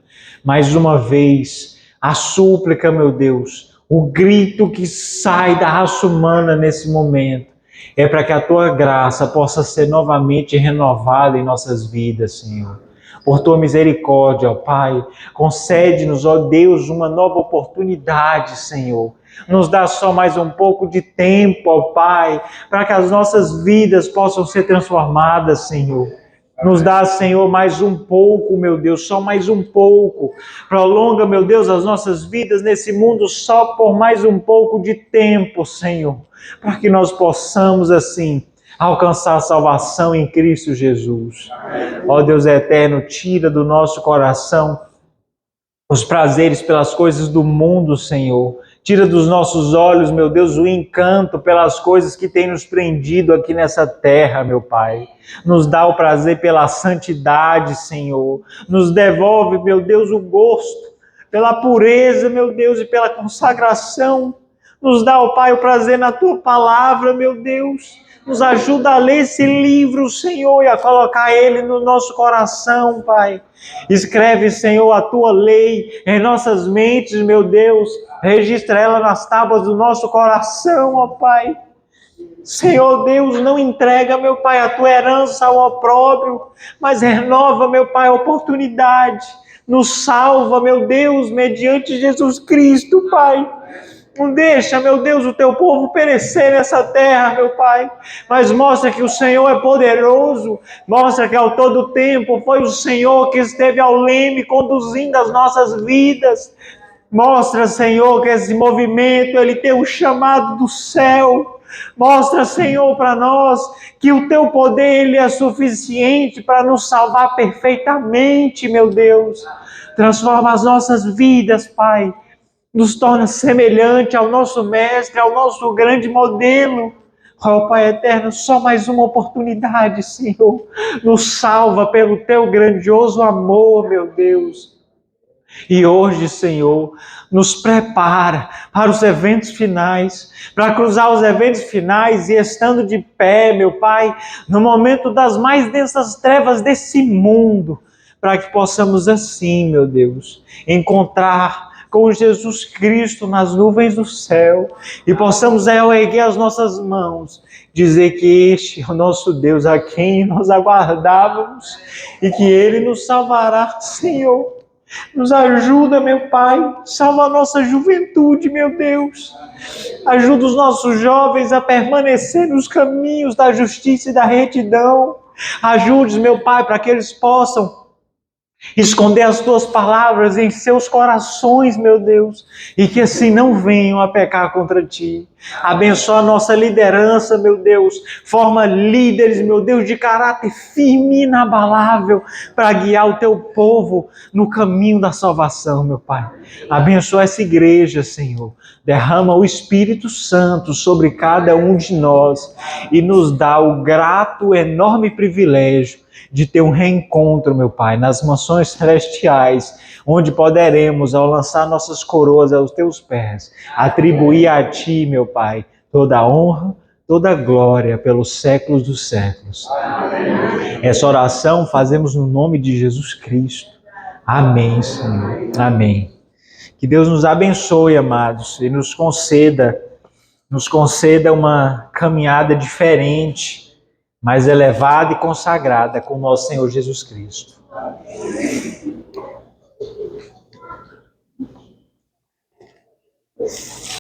mais uma vez, a súplica, meu Deus, o grito que sai da raça humana nesse momento, é para que a Tua graça possa ser novamente renovada em nossas vidas, Senhor. Por Tua misericórdia, ó Pai, concede-nos, ó Deus, uma nova oportunidade, Senhor. Nos dá só mais um pouco de tempo, ó Pai, para que as nossas vidas possam ser transformadas, Senhor. Nos dá, Senhor, mais um pouco, meu Deus, só mais um pouco. Prolonga, meu Deus, as nossas vidas nesse mundo só por mais um pouco de tempo, Senhor, para que nós possamos, assim, alcançar a salvação em Cristo Jesus. Ó Deus eterno, tira do nosso coração os prazeres pelas coisas do mundo, Senhor. Tira dos nossos olhos, meu Deus, o encanto pelas coisas que tem nos prendido aqui nessa terra, meu Pai. Nos dá o prazer pela santidade, Senhor. Nos devolve, meu Deus, o gosto pela pureza, meu Deus, e pela consagração. Nos dá, ó Pai, o prazer na Tua palavra, meu Deus. Nos ajuda a ler esse livro, Senhor, e a colocar ele no nosso coração, Pai. Escreve, Senhor, a Tua lei em nossas mentes, meu Deus. Registra ela nas tábuas do nosso coração, ó Pai. Senhor Deus, não entrega, meu Pai, a Tua herança ao opróbrio, mas renova, meu Pai, a oportunidade Nos salva, meu Deus, mediante Jesus Cristo, Pai. Não deixa, meu Deus, o teu povo perecer nessa terra, meu Pai. Mas mostra que o Senhor é poderoso. Mostra que ao todo tempo foi o Senhor que esteve ao leme conduzindo as nossas vidas. Mostra, Senhor, que esse movimento, ele tem o chamado do céu. Mostra, Senhor, para nós que o teu poder, ele é suficiente para nos salvar perfeitamente, meu Deus. Transforma as nossas vidas, Pai. Nos torna semelhante ao nosso Mestre, ao nosso grande modelo. Ó Pai eterno, só mais uma oportunidade, Senhor. Nos salva pelo teu grandioso amor, meu Deus. E hoje, Senhor, nos prepara para os eventos finais, para cruzar os eventos finais e estando de pé, meu Pai, no momento das mais densas trevas desse mundo, para que possamos assim, meu Deus, encontrar com Jesus Cristo nas nuvens do céu e possamos erguer as nossas mãos, dizer que este é o nosso Deus a quem nós aguardávamos e que Ele nos salvará, Senhor. Nos ajuda, meu Pai, salva a nossa juventude, meu Deus. Ajuda os nossos jovens a permanecer nos caminhos da justiça e da retidão. Ajude-os, meu Pai, para que eles possam esconder as tuas palavras em seus corações, meu Deus, e que assim não venham a pecar contra ti. Abençoa a nossa liderança, meu Deus. Forma líderes, meu Deus, de caráter firme e inabalável para guiar o teu povo no caminho da salvação, meu Pai. Abençoa essa igreja, Senhor. Derrama o Espírito Santo sobre cada um de nós e nos dá o grato, enorme privilégio de ter um reencontro, meu Pai, nas mansões celestiais, onde poderemos, ao lançar nossas coroas aos teus pés, atribuir a Ti, meu Pai, toda a honra, toda a glória pelos séculos dos séculos. Amém. Essa oração fazemos no nome de Jesus Cristo. Amém, Senhor. Amém. Que Deus nos abençoe, amados, e nos conceda uma caminhada diferente, mais elevada e consagrada com o nosso Senhor Jesus Cristo.